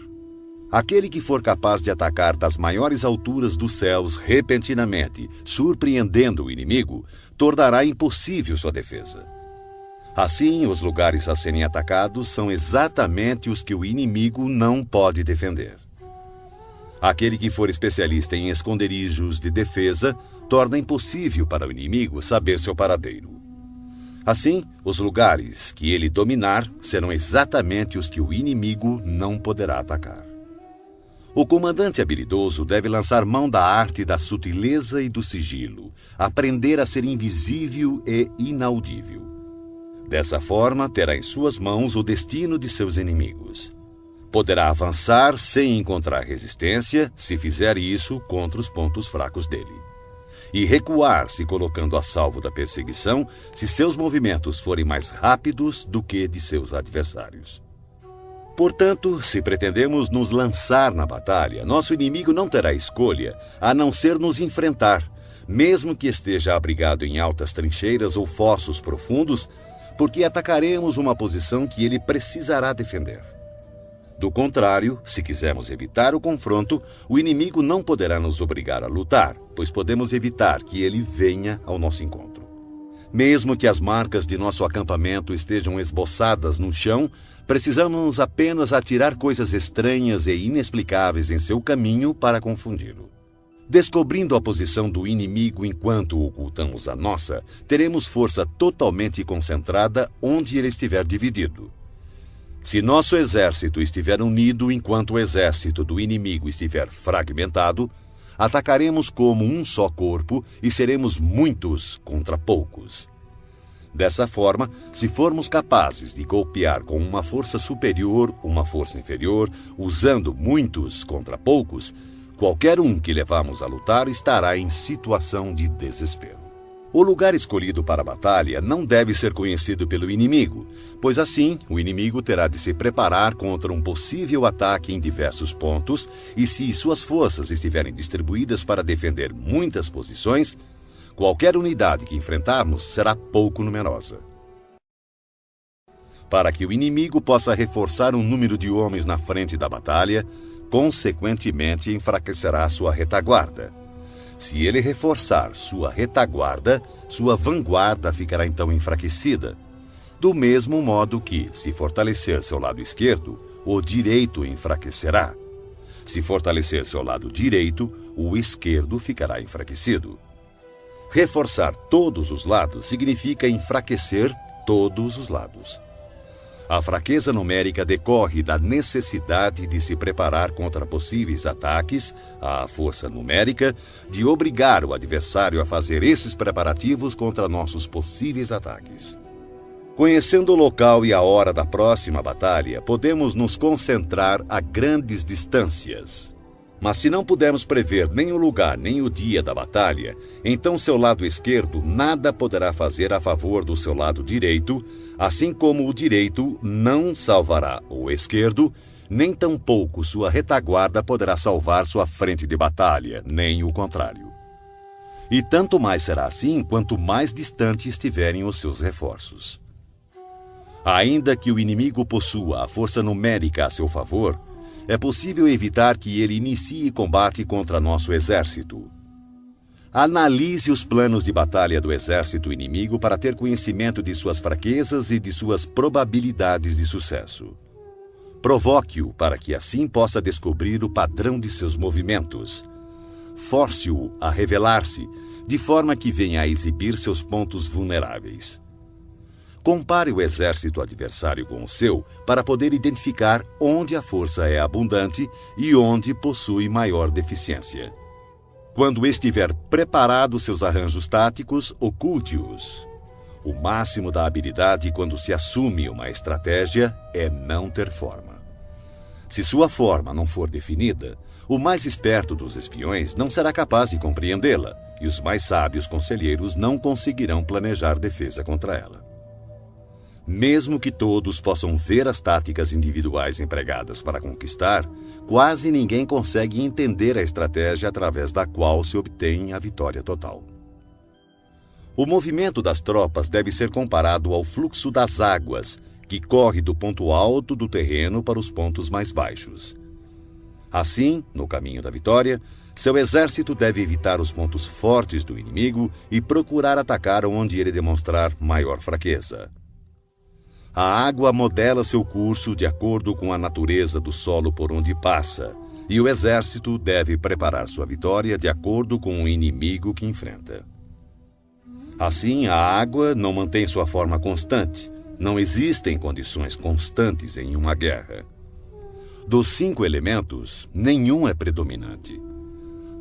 Aquele que for capaz de atacar das maiores alturas dos céus repentinamente, surpreendendo o inimigo, tornará impossível sua defesa. Assim, os lugares a serem atacados são exatamente os que o inimigo não pode defender. Aquele que for especialista em esconderijos de defesa torna impossível para o inimigo saber seu paradeiro. Assim, os lugares que ele dominar serão exatamente os que o inimigo não poderá atacar. O comandante habilidoso deve lançar mão da arte da sutileza e do sigilo, aprender a ser invisível e inaudível. Dessa forma, terá em suas mãos o destino de seus inimigos. Poderá avançar sem encontrar resistência se fizer isso contra os pontos fracos dele. E recuar se colocando a salvo da perseguição se seus movimentos forem mais rápidos do que de seus adversários. Portanto, se pretendemos nos lançar na batalha, nosso inimigo não terá escolha a não ser nos enfrentar, mesmo que esteja abrigado em altas trincheiras ou fossos profundos, porque atacaremos uma posição que ele precisará defender. Do contrário, se quisermos evitar o confronto, o inimigo não poderá nos obrigar a lutar, pois podemos evitar que ele venha ao nosso encontro. Mesmo que as marcas de nosso acampamento estejam esboçadas no chão, precisamos apenas atirar coisas estranhas e inexplicáveis em seu caminho para confundi-lo. Descobrindo a posição do inimigo enquanto ocultamos a nossa, teremos força totalmente concentrada onde ele estiver dividido. Se nosso exército estiver unido enquanto o exército do inimigo estiver fragmentado, atacaremos como um só corpo e seremos muitos contra poucos. Dessa forma, se formos capazes de golpear com uma força superior, uma força inferior, usando muitos contra poucos, qualquer um que levamos a lutar estará em situação de desespero. O lugar escolhido para a batalha não deve ser conhecido pelo inimigo, pois assim o inimigo terá de se preparar contra um possível ataque em diversos pontos e se suas forças estiverem distribuídas para defender muitas posições, qualquer unidade que enfrentarmos será pouco numerosa. Para que o inimigo possa reforçar um número de homens na frente da batalha, consequentemente enfraquecerá sua retaguarda. Se ele reforçar sua retaguarda, sua vanguarda ficará então enfraquecida. Do mesmo modo que, se fortalecer seu lado esquerdo, o direito enfraquecerá. Se fortalecer seu lado direito, o esquerdo ficará enfraquecido. Reforçar todos os lados significa enfraquecer todos os lados. A fraqueza numérica decorre da necessidade de se preparar contra possíveis ataques, à força numérica de obrigar o adversário a fazer esses preparativos contra nossos possíveis ataques. Conhecendo o local e a hora da próxima batalha, podemos nos concentrar a grandes distâncias. Mas se não pudermos prever nem o lugar nem o dia da batalha, então seu lado esquerdo nada poderá fazer a favor do seu lado direito, assim como o direito não salvará o esquerdo, nem tampouco sua retaguarda poderá salvar sua frente de batalha, nem o contrário. E tanto mais será assim quanto mais distante estiverem os seus reforços. Ainda que o inimigo possua a força numérica a seu favor, é possível evitar que ele inicie combate contra nosso exército. Analise os planos de batalha do exército inimigo para ter conhecimento de suas fraquezas e de suas probabilidades de sucesso. Provoque-o para que assim possa descobrir o padrão de seus movimentos. Force-o a revelar-se, de forma que venha a exibir seus pontos vulneráveis. Compare o exército adversário com o seu para poder identificar onde a força é abundante e onde possui maior deficiência. Quando estiver preparado seus arranjos táticos, oculte-os. O máximo da habilidade quando se assume uma estratégia é não ter forma. Se sua forma não for definida, o mais esperto dos espiões não será capaz de compreendê-la e os mais sábios conselheiros não conseguirão planejar defesa contra ela. Mesmo que todos possam ver as táticas individuais empregadas para conquistar, quase ninguém consegue entender a estratégia através da qual se obtém a vitória total. O movimento das tropas deve ser comparado ao fluxo das águas, que corre do ponto alto do terreno para os pontos mais baixos. Assim, no caminho da vitória, seu exército deve evitar os pontos fortes do inimigo e procurar atacar onde ele demonstrar maior fraqueza. A água modela seu curso de acordo com a natureza do solo por onde passa, e o exército deve preparar sua vitória de acordo com o inimigo que enfrenta. Assim, a água não mantém sua forma constante. Não existem condições constantes em uma guerra. Dos 5 elementos, nenhum é predominante.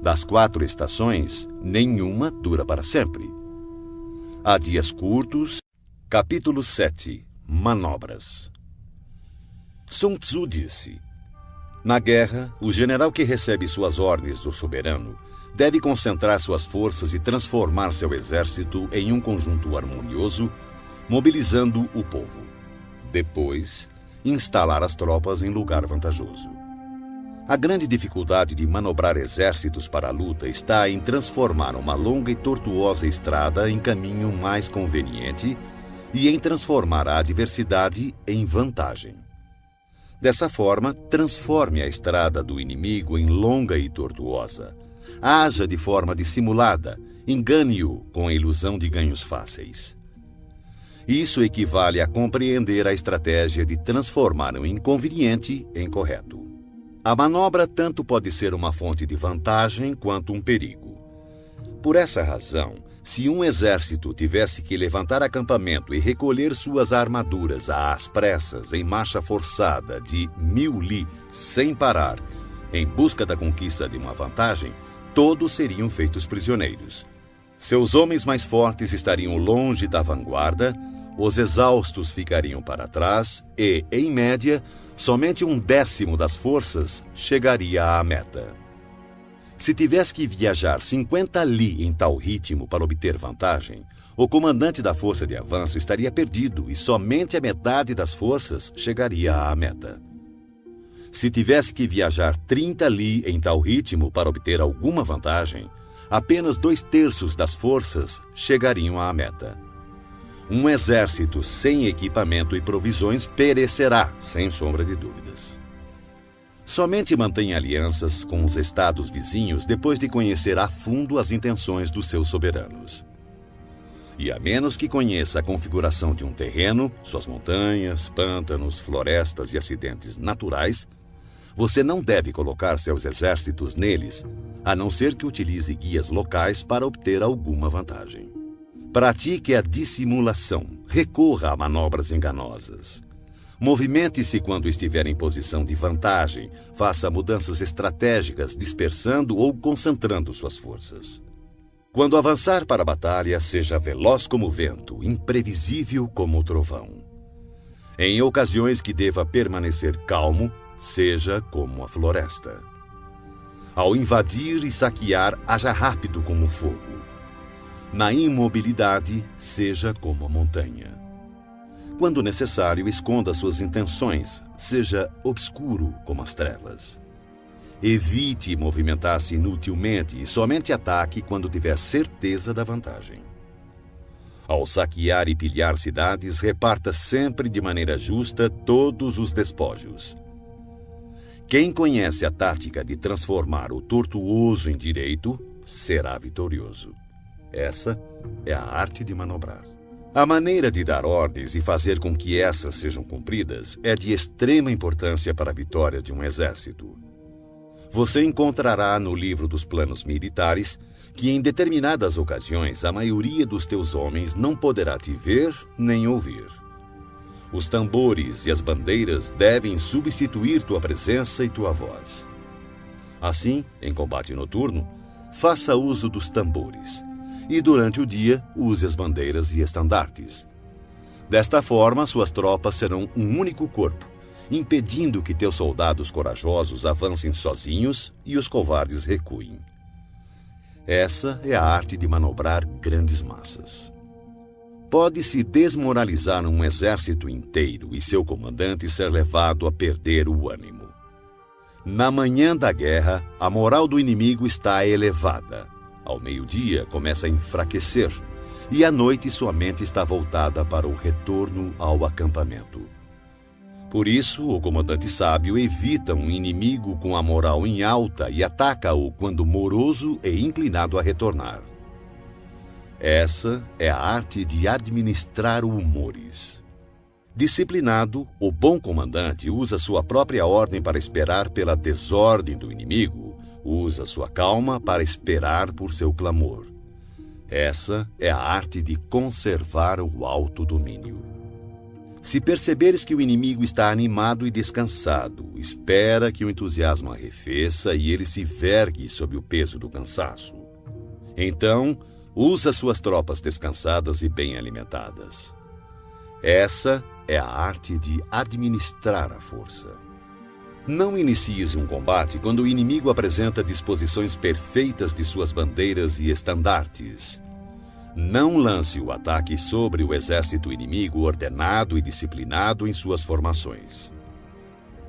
Das 4 estações, nenhuma dura para sempre. Há dias curtos. Capítulo 7. Manobras. Sun Tzu disse: na guerra, o general que recebe suas ordens do soberano deve concentrar suas forças e transformar seu exército em um conjunto harmonioso, mobilizando o povo. Depois, instalar as tropas em lugar vantajoso. A grande dificuldade de manobrar exércitos para a luta está em transformar uma longa e tortuosa estrada em caminho mais conveniente e em transformar a adversidade em vantagem. Dessa forma, transforme a estrada do inimigo em longa e tortuosa. Haja de forma dissimulada, engane-o com a ilusão de ganhos fáceis. Isso equivale a compreender a estratégia de transformar o inconveniente em correto. A manobra tanto pode ser uma fonte de vantagem quanto um perigo. Por essa razão, se um exército tivesse que levantar acampamento e recolher suas armaduras às pressas em marcha forçada de 1000 li sem parar, em busca da conquista de uma vantagem, todos seriam feitos prisioneiros. Seus homens mais fortes estariam longe da vanguarda, os exaustos ficariam para trás e, em média, somente 1/10 das forças chegaria à meta. Se tivesse que viajar 50 li em tal ritmo para obter vantagem, o comandante da força de avanço estaria perdido e somente a metade das forças chegaria à meta. Se tivesse que viajar 30 li em tal ritmo para obter alguma vantagem, apenas 2/3 das forças chegariam à meta. Um exército sem equipamento e provisões perecerá, sem sombra de dúvidas. Somente mantenha alianças com os estados vizinhos depois de conhecer a fundo as intenções dos seus soberanos. E a menos que conheça a configuração de um terreno, suas montanhas, pântanos, florestas e acidentes naturais, você não deve colocar seus exércitos neles, a não ser que utilize guias locais para obter alguma vantagem. Pratique a dissimulação, recorra a manobras enganosas. Movimente-se quando estiver em posição de vantagem, faça mudanças estratégicas, dispersando ou concentrando suas forças. Quando avançar para a batalha, seja veloz como o vento, imprevisível como o trovão. Em ocasiões que deva permanecer calmo, seja como a floresta. Ao invadir e saquear, haja rápido como o fogo. Na imobilidade, seja como a montanha. Quando necessário, esconda suas intenções, seja obscuro como as trevas. Evite movimentar-se inutilmente e somente ataque quando tiver certeza da vantagem. Ao saquear e pilhar cidades, reparta sempre de maneira justa todos os despojos. Quem conhece a tática de transformar o tortuoso em direito, será vitorioso. Essa é a arte de manobrar. A maneira de dar ordens e fazer com que essas sejam cumpridas é de extrema importância para a vitória de um exército. Você encontrará no livro dos planos militares que em determinadas ocasiões a maioria dos teus homens não poderá te ver nem ouvir. Os tambores e as bandeiras devem substituir tua presença e tua voz. Assim, em combate noturno, faça uso dos tambores. E durante o dia, use as bandeiras e estandartes. Desta forma, suas tropas serão um único corpo, impedindo que teus soldados corajosos avancem sozinhos e os covardes recuem. Essa é a arte de manobrar grandes massas. Pode-se desmoralizar um exército inteiro e seu comandante ser levado a perder o ânimo. Na manhã da guerra, a moral do inimigo está elevada. Ao meio-dia, começa a enfraquecer, e à noite sua mente está voltada para o retorno ao acampamento. Por isso, o comandante sábio evita um inimigo com a moral em alta e ataca-o quando moroso e inclinado a retornar. Essa é a arte de administrar humores. Disciplinado, o bom comandante usa sua própria ordem para esperar pela desordem do inimigo, usa sua calma para esperar por seu clamor. Essa é a arte de conservar o autodomínio. Se perceberes que o inimigo está animado e descansado, espera que o entusiasmo arrefeça e ele se vergue sob o peso do cansaço. Então, usa suas tropas descansadas e bem alimentadas. Essa é a arte de administrar a força. Não inicies um combate quando o inimigo apresenta disposições perfeitas de suas bandeiras e estandartes. Não lance o ataque sobre o exército inimigo ordenado e disciplinado em suas formações.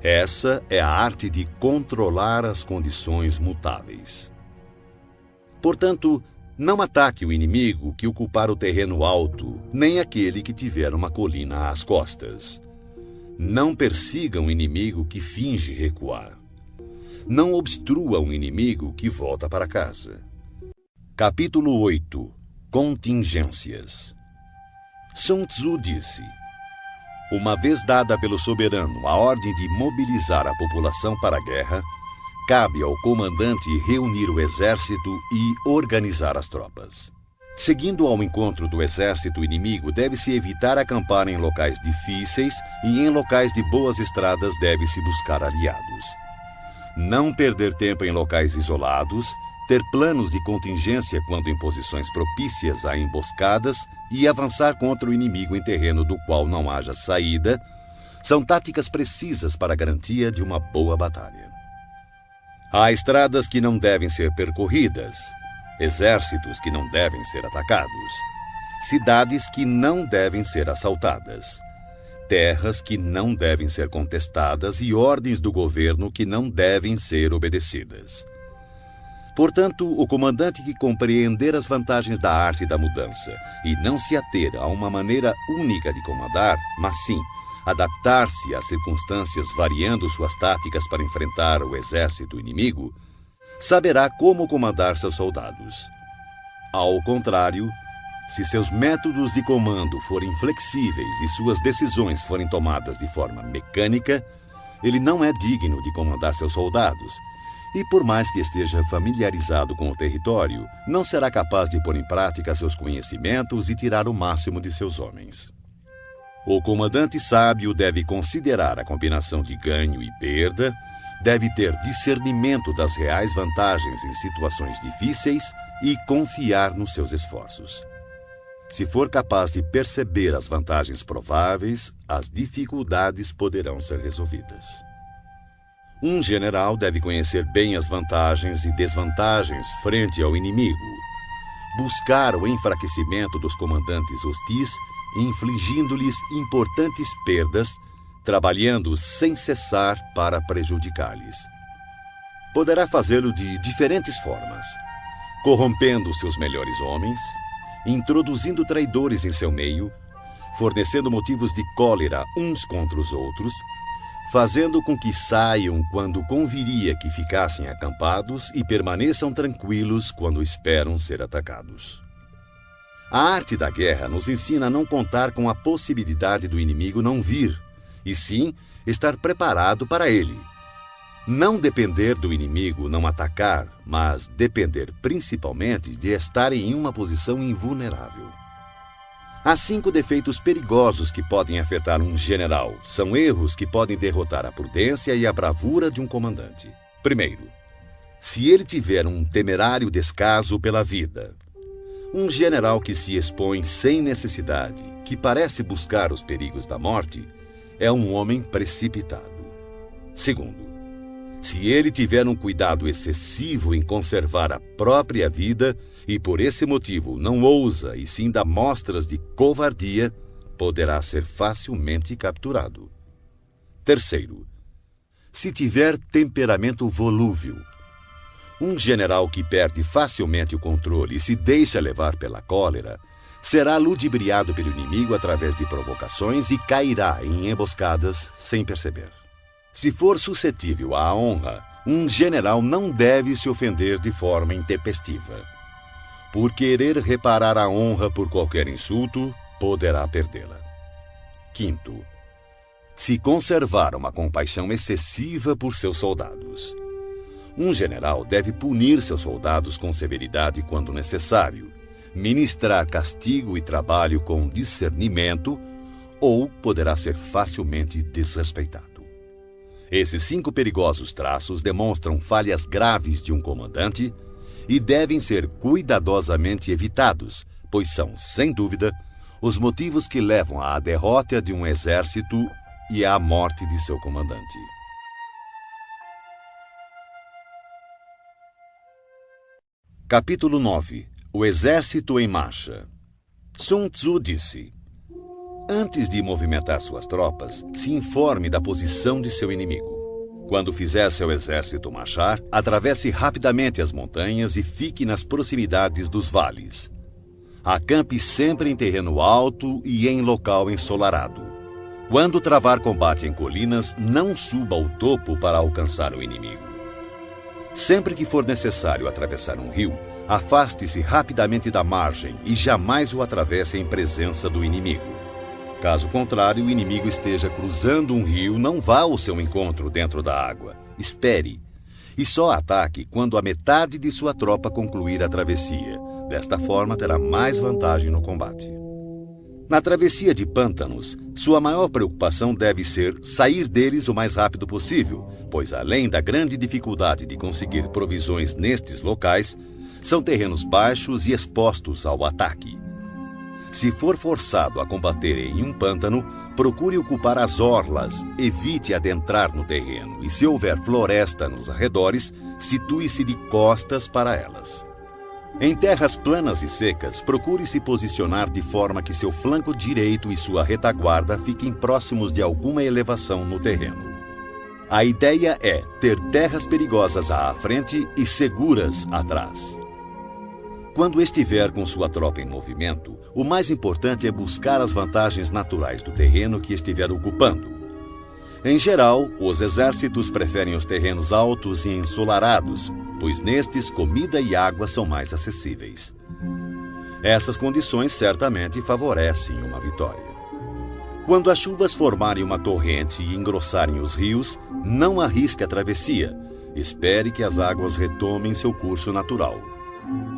Essa é a arte de controlar as condições mutáveis. Portanto, não ataque o inimigo que ocupar o terreno alto, nem aquele que tiver uma colina às costas. Não persiga um inimigo que finge recuar. Não obstrua um inimigo que volta para casa. Capítulo 8. Contingências. Sun Tzu disse: uma vez dada pelo soberano a ordem de mobilizar a população para a guerra, cabe ao comandante reunir o exército e organizar as tropas. Seguindo ao encontro do exército inimigo, deve-se evitar acampar em locais difíceis e em locais de boas estradas deve-se buscar aliados. Não perder tempo em locais isolados, ter planos de contingência quando em posições propícias a emboscadas e avançar contra o inimigo em terreno do qual não haja saída, são táticas precisas para a garantia de uma boa batalha. Há estradas que não devem ser percorridas, exércitos que não devem ser atacados, cidades que não devem ser assaltadas, terras que não devem ser contestadas e ordens do governo que não devem ser obedecidas. Portanto, o comandante que compreender as vantagens da arte da mudança e não se ater a uma maneira única de comandar, mas sim adaptar-se às circunstâncias variando suas táticas para enfrentar o exército inimigo, saberá como comandar seus soldados. Ao contrário, se seus métodos de comando forem flexíveis e suas decisões forem tomadas de forma mecânica, ele não é digno de comandar seus soldados e, por mais que esteja familiarizado com o território, não será capaz de pôr em prática seus conhecimentos e tirar o máximo de seus homens. O comandante sábio deve considerar a combinação de ganho e perda, deve ter discernimento das reais vantagens em situações difíceis e confiar nos seus esforços. Se for capaz de perceber as vantagens prováveis, as dificuldades poderão ser resolvidas. Um general deve conhecer bem as vantagens e desvantagens frente ao inimigo, buscar o enfraquecimento dos comandantes hostis, infligindo-lhes importantes perdas, trabalhando sem cessar para prejudicar-lhes. Poderá fazê-lo de diferentes formas, corrompendo seus melhores homens, introduzindo traidores em seu meio, fornecendo motivos de cólera uns contra os outros, fazendo com que saiam quando conviria que ficassem acampados e permaneçam tranquilos quando esperam ser atacados. A arte da guerra nos ensina a não contar com a possibilidade do inimigo não vir, e sim estar preparado para ele. Não depender do inimigo não atacar, mas depender principalmente de estar em uma posição invulnerável. Há 5 defeitos perigosos que podem afetar um general. São erros que podem derrotar a prudência e a bravura de um comandante. Primeiro, se ele tiver um temerário descaso pela vida. Um general que se expõe sem necessidade, que parece buscar os perigos da morte, é um homem precipitado. Segundo, se ele tiver um cuidado excessivo em conservar a própria vida e por esse motivo não ousa e sim dá mostras de covardia, poderá ser facilmente capturado. Terceiro, se tiver temperamento volúvel. Um general que perde facilmente o controle e se deixa levar pela cólera será ludibriado pelo inimigo através de provocações e cairá em emboscadas sem perceber. Se for suscetível à honra, um general não deve se ofender de forma intempestiva. Por querer reparar a honra por qualquer insulto, poderá perdê-la. Quinto, se conservar uma compaixão excessiva por seus soldados. Um general deve punir seus soldados com severidade quando necessário, ministrar castigo e trabalho com discernimento, ou poderá ser facilmente desrespeitado. Esses 5 perigosos traços demonstram falhas graves de um comandante e devem ser cuidadosamente evitados, pois são, sem dúvida, os motivos que levam à derrota de um exército e à morte de seu comandante. Capítulo 9. O exército em marcha. Sun Tzu disse: antes de movimentar suas tropas, se informe da posição de seu inimigo. Quando fizer seu exército marchar, atravesse rapidamente as montanhas e fique nas proximidades dos vales. Acampe sempre em terreno alto e em local ensolarado. Quando travar combate em colinas, não suba ao topo para alcançar o inimigo. Sempre que for necessário atravessar um rio, afaste-se rapidamente da margem e jamais o atravesse em presença do inimigo. Caso contrário, o inimigo esteja cruzando um rio, não vá ao seu encontro dentro da água. Espere. E só ataque quando a metade de sua tropa concluir a travessia. Desta forma, terá mais vantagem no combate. Na travessia de pântanos, sua maior preocupação deve ser sair deles o mais rápido possível, pois além da grande dificuldade de conseguir provisões nestes locais, são terrenos baixos e expostos ao ataque. Se for forçado a combater em um pântano, procure ocupar as orlas, evite adentrar no terreno e, se houver floresta nos arredores, situe-se de costas para elas. Em terras planas e secas, procure se posicionar de forma que seu flanco direito e sua retaguarda fiquem próximos de alguma elevação no terreno. A ideia é ter terras perigosas à frente e seguras atrás. Quando estiver com sua tropa em movimento, o mais importante é buscar as vantagens naturais do terreno que estiver ocupando. Em geral, os exércitos preferem os terrenos altos e ensolarados, pois nestes comida e água são mais acessíveis. Essas condições certamente favorecem uma vitória. Quando as chuvas formarem uma torrente e engrossarem os rios, não arrisque a travessia. Espere que as águas retomem seu curso natural.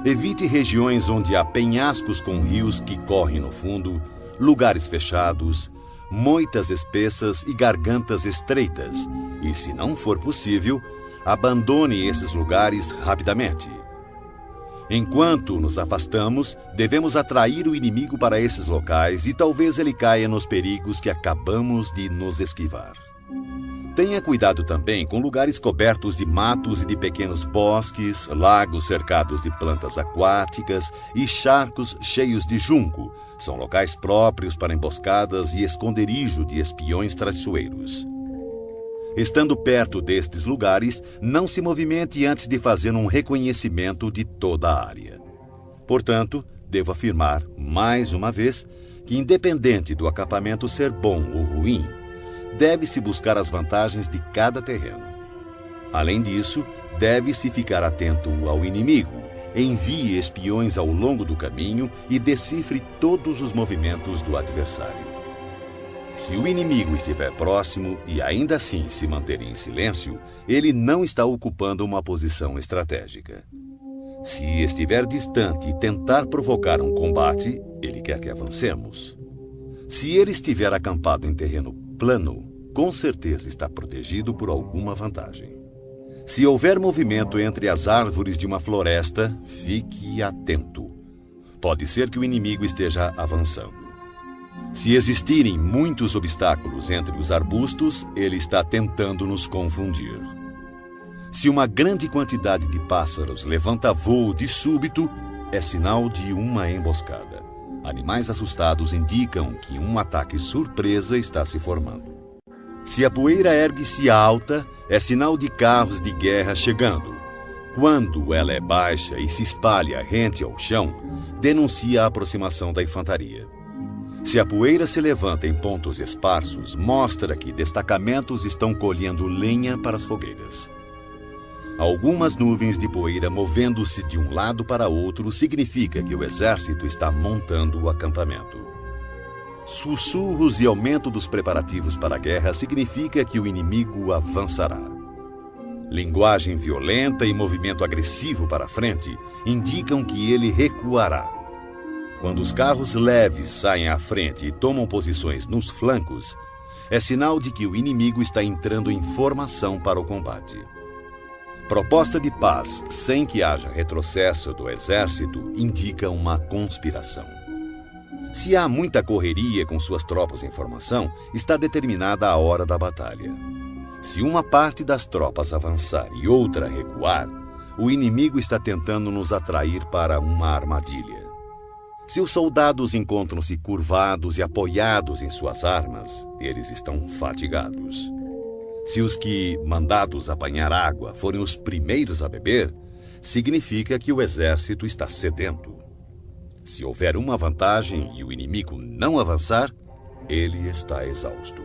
Evite regiões onde há penhascos com rios que correm no fundo, lugares fechados, moitas espessas e gargantas estreitas, e, se não for possível, abandone esses lugares rapidamente. Enquanto nos afastamos, devemos atrair o inimigo para esses locais e talvez ele caia nos perigos que acabamos de nos esquivar. Tenha cuidado também com lugares cobertos de matos e de pequenos bosques, lagos cercados de plantas aquáticas e charcos cheios de junco. São locais próprios para emboscadas e esconderijo de espiões traiçoeiros. Estando perto destes lugares, não se movimente antes de fazer um reconhecimento de toda a área. Portanto, devo afirmar, mais uma vez, que independente do acampamento ser bom ou ruim, deve-se buscar as vantagens de cada terreno. Além disso, deve-se ficar atento ao inimigo, envie espiões ao longo do caminho e decifre todos os movimentos do adversário. Se o inimigo estiver próximo e ainda assim se manter em silêncio, ele não está ocupando uma posição estratégica. Se estiver distante e tentar provocar um combate, ele quer que avancemos. Se ele estiver acampado em terreno plano, com certeza está protegido por alguma vantagem. Se houver movimento entre as árvores de uma floresta, fique atento. Pode ser que o inimigo esteja avançando. Se existirem muitos obstáculos entre os arbustos, ele está tentando nos confundir. Se uma grande quantidade de pássaros levanta voo de súbito, é sinal de uma emboscada. Animais assustados indicam que um ataque surpresa está se formando. Se a poeira ergue-se alta, é sinal de carros de guerra chegando. Quando ela é baixa e se espalha rente ao chão, denuncia a aproximação da infantaria. Se a poeira se levanta em pontos esparsos, mostra que destacamentos estão colhendo lenha para as fogueiras. Algumas nuvens de poeira movendo-se de um lado para outro significa que o exército está montando o acampamento. Sussurros e aumento dos preparativos para a guerra significa que o inimigo avançará. Linguagem violenta e movimento agressivo para a frente indicam que ele recuará. Quando os carros leves saem à frente e tomam posições nos flancos, é sinal de que o inimigo está entrando em formação para o combate. Proposta de paz sem que haja retrocesso do exército indica uma conspiração. Se há muita correria com suas tropas em formação, está determinada a hora da batalha. Se uma parte das tropas avançar e outra recuar, o inimigo está tentando nos atrair para uma armadilha. Se os soldados encontram-se curvados e apoiados em suas armas, eles estão fatigados. Se os que, mandados apanhar água, forem os primeiros a beber, significa que o exército está sedento. Se houver uma vantagem e o inimigo não avançar, ele está exausto.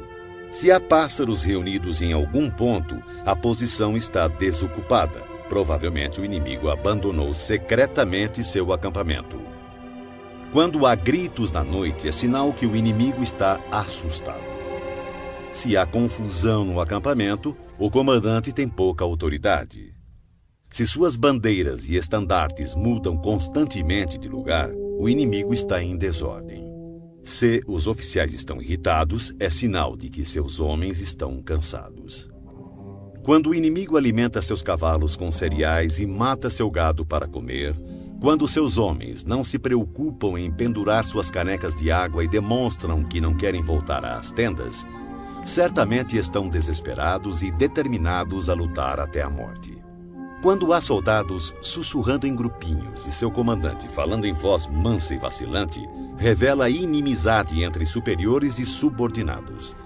Se há pássaros reunidos em algum ponto, a posição está desocupada. Provavelmente o inimigo abandonou secretamente seu acampamento. Quando há gritos na noite, é sinal que o inimigo está assustado. Se há confusão no acampamento, o comandante tem pouca autoridade. Se suas bandeiras e estandartes mudam constantemente de lugar, o inimigo está em desordem. Se os oficiais estão irritados, é sinal de que seus homens estão cansados. Quando o inimigo alimenta seus cavalos com cereais e mata seu gado para comer, quando seus homens não se preocupam em pendurar suas canecas de água e demonstram que não querem voltar às tendas, certamente estão desesperados e determinados a lutar até a morte. Quando há soldados sussurrando em grupinhos e seu comandante falando em voz mansa e vacilante, revela inimizade entre superiores e subordinados.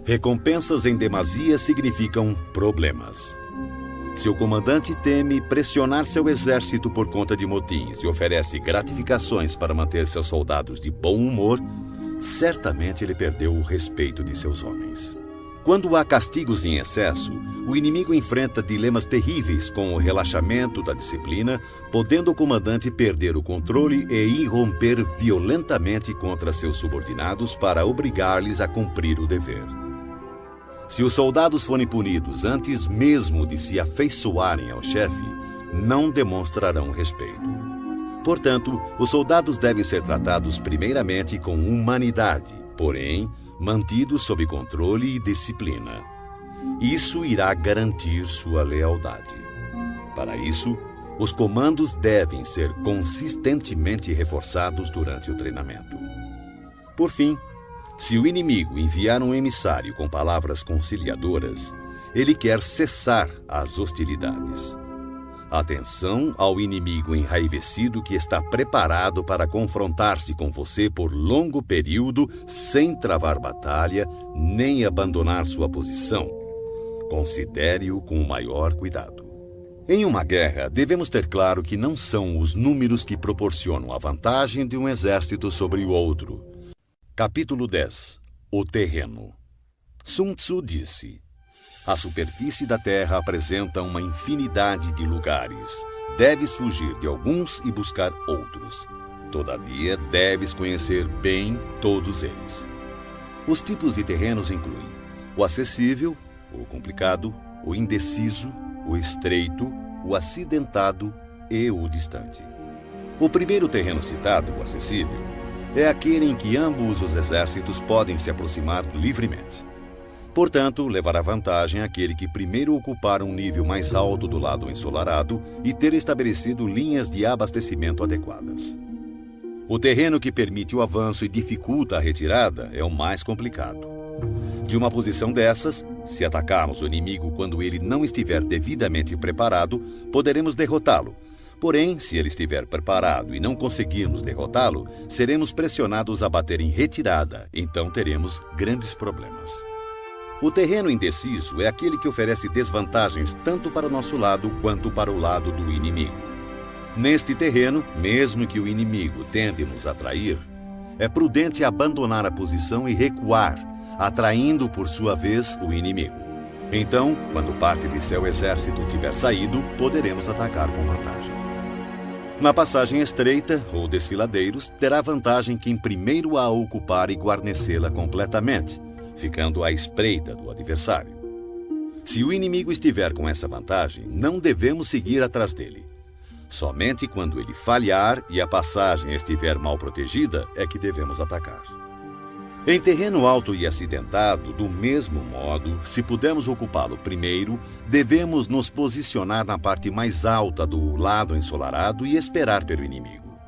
Recompensas em demasia significam problemas. Se o comandante teme pressionar seu exército por conta de motins e oferece gratificações para manter seus soldados de bom humor, certamente ele perdeu o respeito de seus homens. Quando há castigos em excesso, o inimigo enfrenta dilemas terríveis com o relaxamento da disciplina, podendo o comandante perder o controle e irromper violentamente contra seus subordinados para obrigar-lhes a cumprir o dever. Se os soldados forem punidos antes mesmo de se afeiçoarem ao chefe, não demonstrarão respeito. Portanto, os soldados devem ser tratados primeiramente com humanidade, porém, mantidos sob controle e disciplina. Isso irá garantir sua lealdade. Para isso, os comandos devem ser consistentemente reforçados durante o treinamento. Por fim, se o inimigo enviar um emissário com palavras conciliadoras, Ele quer cessar as hostilidades. Atenção ao inimigo enraivecido que está preparado para confrontar-se com você por longo período sem travar batalha nem abandonar sua posição. Considere-o com o maior cuidado. Em uma guerra, devemos ter claro que não são os números que proporcionam a vantagem de um exército sobre o outro. Capítulo 10. O terreno. Sun Tzu disse: a superfície da terra apresenta uma infinidade de lugares. Deves fugir de alguns e buscar outros. Todavia, deves conhecer bem todos eles. Os tipos de terrenos incluem o acessível, o complicado, o indeciso, o estreito, o acidentado e o distante. O primeiro terreno citado, o acessível, é aquele em que ambos os exércitos podem se aproximar livremente. Portanto, levará vantagem aquele que primeiro ocupar um nível mais alto do lado ensolarado e ter estabelecido linhas de abastecimento adequadas. O terreno que permite o avanço e dificulta a retirada é o mais complicado. De uma posição dessas, se atacarmos o inimigo quando ele não estiver devidamente preparado, poderemos derrotá-lo. Porém, se ele estiver preparado e não conseguirmos derrotá-lo, seremos pressionados a bater em retirada, então teremos grandes problemas. O terreno indeciso é aquele que oferece desvantagens tanto para o nosso lado quanto para o lado do inimigo. Neste terreno, mesmo que o inimigo tente nos atrair, é prudente abandonar a posição e recuar, atraindo por sua vez o inimigo. Então, quando parte de seu exército tiver saído, poderemos atacar com vantagem. Na passagem estreita, ou desfiladeiros, terá vantagem quem primeiro a ocupar e guarnecê-la completamente, ficando à espreita do adversário. Se o inimigo estiver com essa vantagem, não devemos seguir atrás dele. Somente quando ele falhar e a passagem estiver mal protegida é que devemos atacar. Em terreno alto e acidentado, do mesmo modo, se pudermos ocupá-lo primeiro, devemos nos posicionar na parte mais alta do lado ensolarado e esperar pelo inimigo.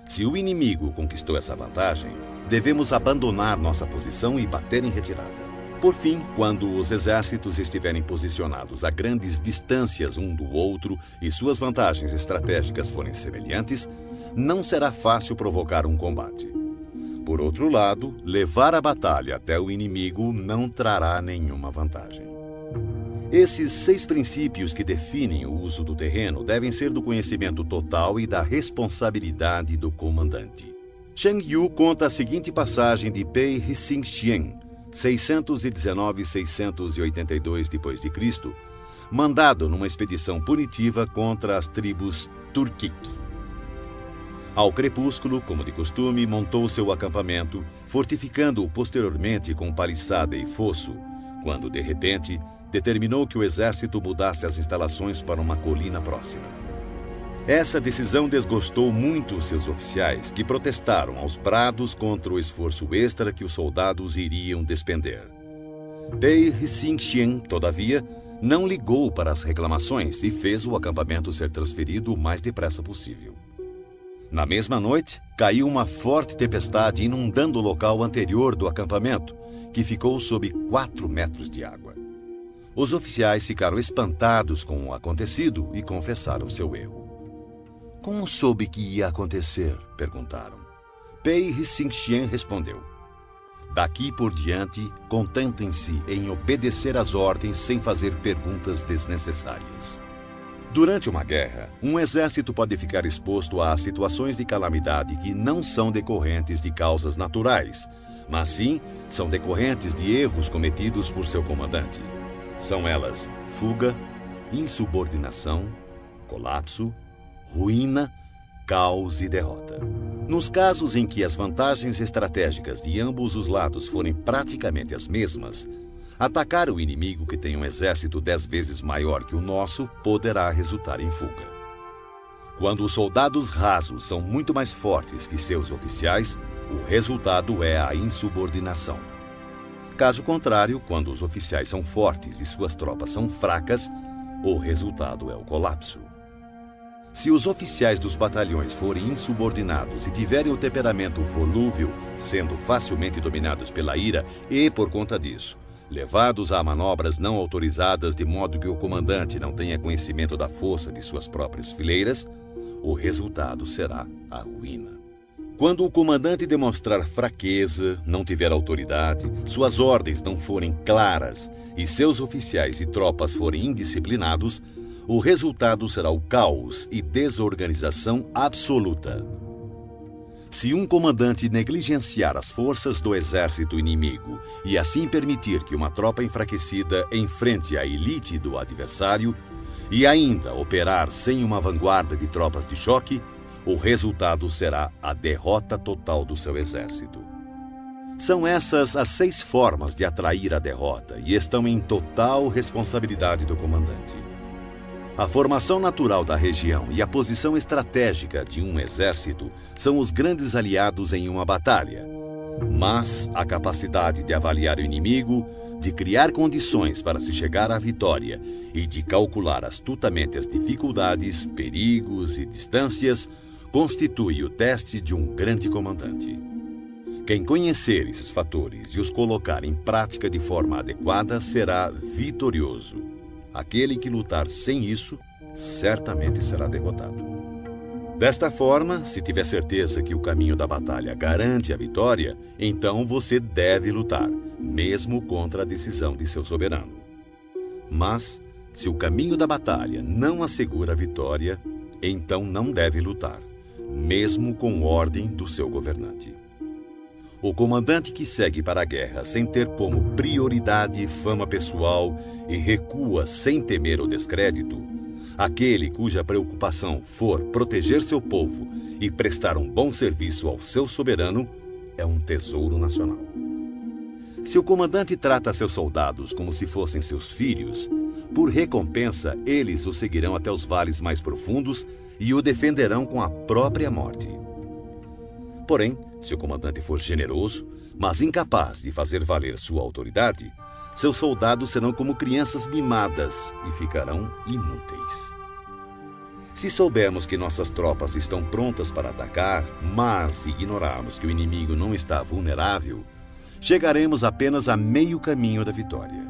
Se o inimigo conquistou essa vantagem, devemos abandonar nossa posição e bater em retirada. Por fim, quando os exércitos estiverem posicionados a grandes distâncias um do outro e suas vantagens estratégicas forem semelhantes, não será fácil provocar um combate. Por outro lado, levar a batalha até o inimigo não trará nenhuma vantagem. Esses 6 princípios que definem o uso do terreno devem ser do conhecimento total e da responsabilidade do comandante. Shang Yu conta a seguinte passagem de Pei Hsing Xian, 619-682 d.C., mandado numa expedição punitiva contra as tribos Turkic. Ao crepúsculo, como de costume, montou seu acampamento, fortificando-o posteriormente com paliçada e fosso, quando, de repente, determinou que o exército mudasse as instalações para uma colina próxima. Essa decisão desgostou muito seus oficiais, que protestaram aos brados contra o esforço extra que os soldados iriam despender. Pei Hsing Xian, todavia, não ligou para as reclamações e fez o acampamento ser transferido o mais depressa possível. Na mesma noite, caiu uma forte tempestade inundando o local anterior do acampamento, que ficou sob 4 metros de água. Os oficiais ficaram espantados com o acontecido e confessaram seu erro. Como soube que ia acontecer? Perguntaram. Pei Hsing Xian respondeu: daqui por diante, contentem-se em obedecer às ordens sem fazer perguntas desnecessárias. Durante uma guerra, um exército pode ficar exposto a situações de calamidade que não são decorrentes de causas naturais, mas sim são decorrentes de erros cometidos por seu comandante. São elas fuga, insubordinação, colapso, ruína, caos e derrota. Nos casos em que as vantagens estratégicas de ambos os lados forem praticamente as mesmas, atacar o inimigo que tem um exército 10 vezes maior que o nosso poderá resultar em fuga. Quando os soldados rasos são muito mais fortes que seus oficiais, o resultado é a insubordinação. Caso contrário, quando os oficiais são fortes e suas tropas são fracas, o resultado é o colapso. Se os oficiais dos batalhões forem insubordinados e tiverem o temperamento volúvel, sendo facilmente dominados pela ira e, por conta disso, levados a manobras não autorizadas de modo que o comandante não tenha conhecimento da força de suas próprias fileiras, o resultado será a ruína. Quando o comandante demonstrar fraqueza, não tiver autoridade, suas ordens não forem claras e seus oficiais e tropas forem indisciplinados, o resultado será o caos e desorganização absoluta. Se um comandante negligenciar as forças do exército inimigo e assim permitir que uma tropa enfraquecida enfrente a elite do adversário e ainda operar sem uma vanguarda de tropas de choque, o resultado será a derrota total do seu exército. São essas as 6 formas de atrair a derrota e estão em total responsabilidade do comandante. A formação natural da região e a posição estratégica de um exército são os grandes aliados em uma batalha. Mas a capacidade de avaliar o inimigo, de criar condições para se chegar à vitória e de calcular astutamente as dificuldades, perigos e distâncias constitui o teste de um grande comandante. Quem conhecer esses fatores e os colocar em prática de forma adequada será vitorioso. Aquele que lutar sem isso, certamente será derrotado. Desta forma, se tiver certeza que o caminho da batalha garante a vitória, então você deve lutar, mesmo contra a decisão de seu soberano. Mas, se o caminho da batalha não assegura a vitória, então não deve lutar, mesmo com ordem do seu governante. O comandante que segue para a guerra sem ter como prioridade fama pessoal e recua sem temer o descrédito, aquele cuja preocupação for proteger seu povo e prestar um bom serviço ao seu soberano, é um tesouro nacional. Se o comandante trata seus soldados como se fossem seus filhos, por recompensa eles o seguirão até os vales mais profundos e o defenderão com a própria morte. Porém, se o comandante for generoso, mas incapaz de fazer valer sua autoridade, seus soldados serão como crianças mimadas e ficarão inúteis. Se soubermos que nossas tropas estão prontas para atacar, mas ignorarmos que o inimigo não está vulnerável, chegaremos apenas a meio caminho da vitória.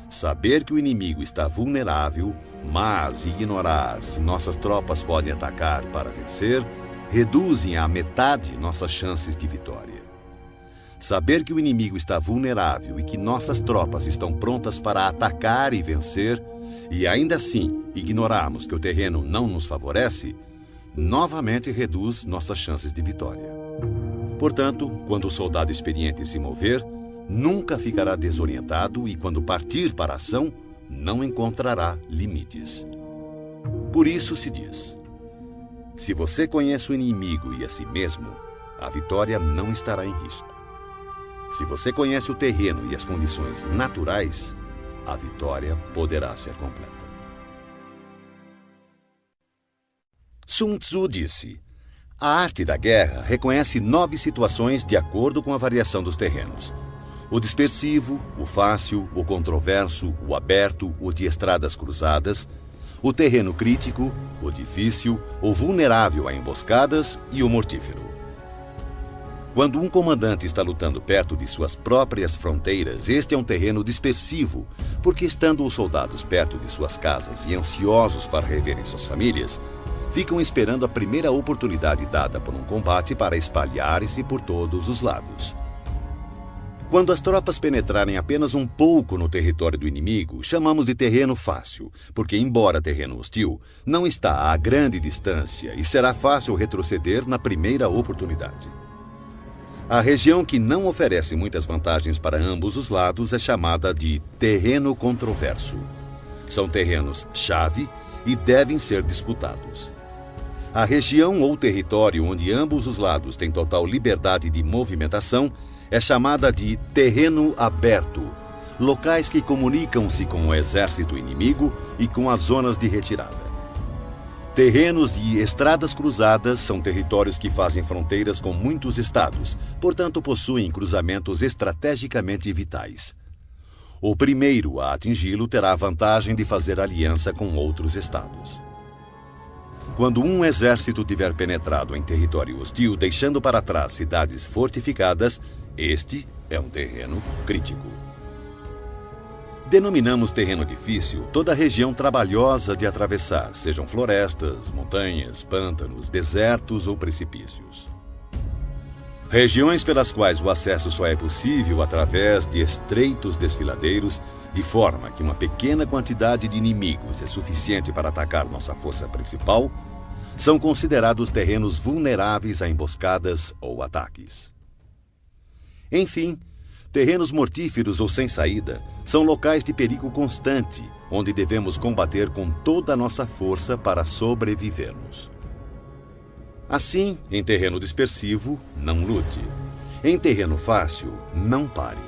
Saber que o inimigo está vulnerável, mas ignorar se nossas tropas podem atacar para vencer, reduzem à metade nossas chances de vitória. Saber que o inimigo está vulnerável e que nossas tropas estão prontas para atacar e vencer, e ainda assim ignorarmos que o terreno não nos favorece, novamente reduz nossas chances de vitória. Portanto, quando o soldado experiente se mover, nunca ficará desorientado e, quando partir para a ação, não encontrará limites. Por isso se diz: se você conhece o inimigo e a si mesmo, a vitória não estará em risco. Se você conhece o terreno e as condições naturais, a vitória poderá ser completa. Sun Tzu disse: a arte da guerra reconhece 9 situações de acordo com a variação dos terrenos. O dispersivo, o fácil, o controverso, o aberto, o de estradas cruzadas, o terreno crítico, o difícil, o vulnerável a emboscadas e o mortífero. Quando um comandante está lutando perto de suas próprias fronteiras, este é um terreno dispersivo, porque estando os soldados perto de suas casas e ansiosos para reverem suas famílias, ficam esperando a primeira oportunidade dada por um combate para espalharem-se por todos os lados. Quando as tropas penetrarem apenas um pouco no território do inimigo, chamamos de terreno fácil, porque, embora terreno hostil, não está a grande distância e será fácil retroceder na primeira oportunidade. A região que não oferece muitas vantagens para ambos os lados é chamada de terreno controverso. São terrenos-chave e devem ser disputados. A região ou território onde ambos os lados têm total liberdade de movimentação é chamada de terreno aberto, locais que comunicam-se com o exército inimigo e com as zonas de retirada. Terrenos e estradas cruzadas são territórios que fazem fronteiras com muitos estados, portanto possuem cruzamentos estrategicamente vitais. O primeiro a atingi-lo terá a vantagem de fazer aliança com outros estados. Quando um exército tiver penetrado em território hostil, deixando para trás cidades fortificadas, este é um terreno crítico. Denominamos terreno difícil toda a região trabalhosa de atravessar, sejam florestas, montanhas, pântanos, desertos ou precipícios. Regiões pelas quais o acesso só é possível através de estreitos desfiladeiros, de forma que uma pequena quantidade de inimigos é suficiente para atacar nossa força principal, são considerados terrenos vulneráveis a emboscadas ou ataques. Enfim, terrenos mortíferos ou sem saída são locais de perigo constante, onde devemos combater com toda a nossa força para sobrevivermos. Assim, em terreno dispersivo, não lute. Em terreno fácil, não pare.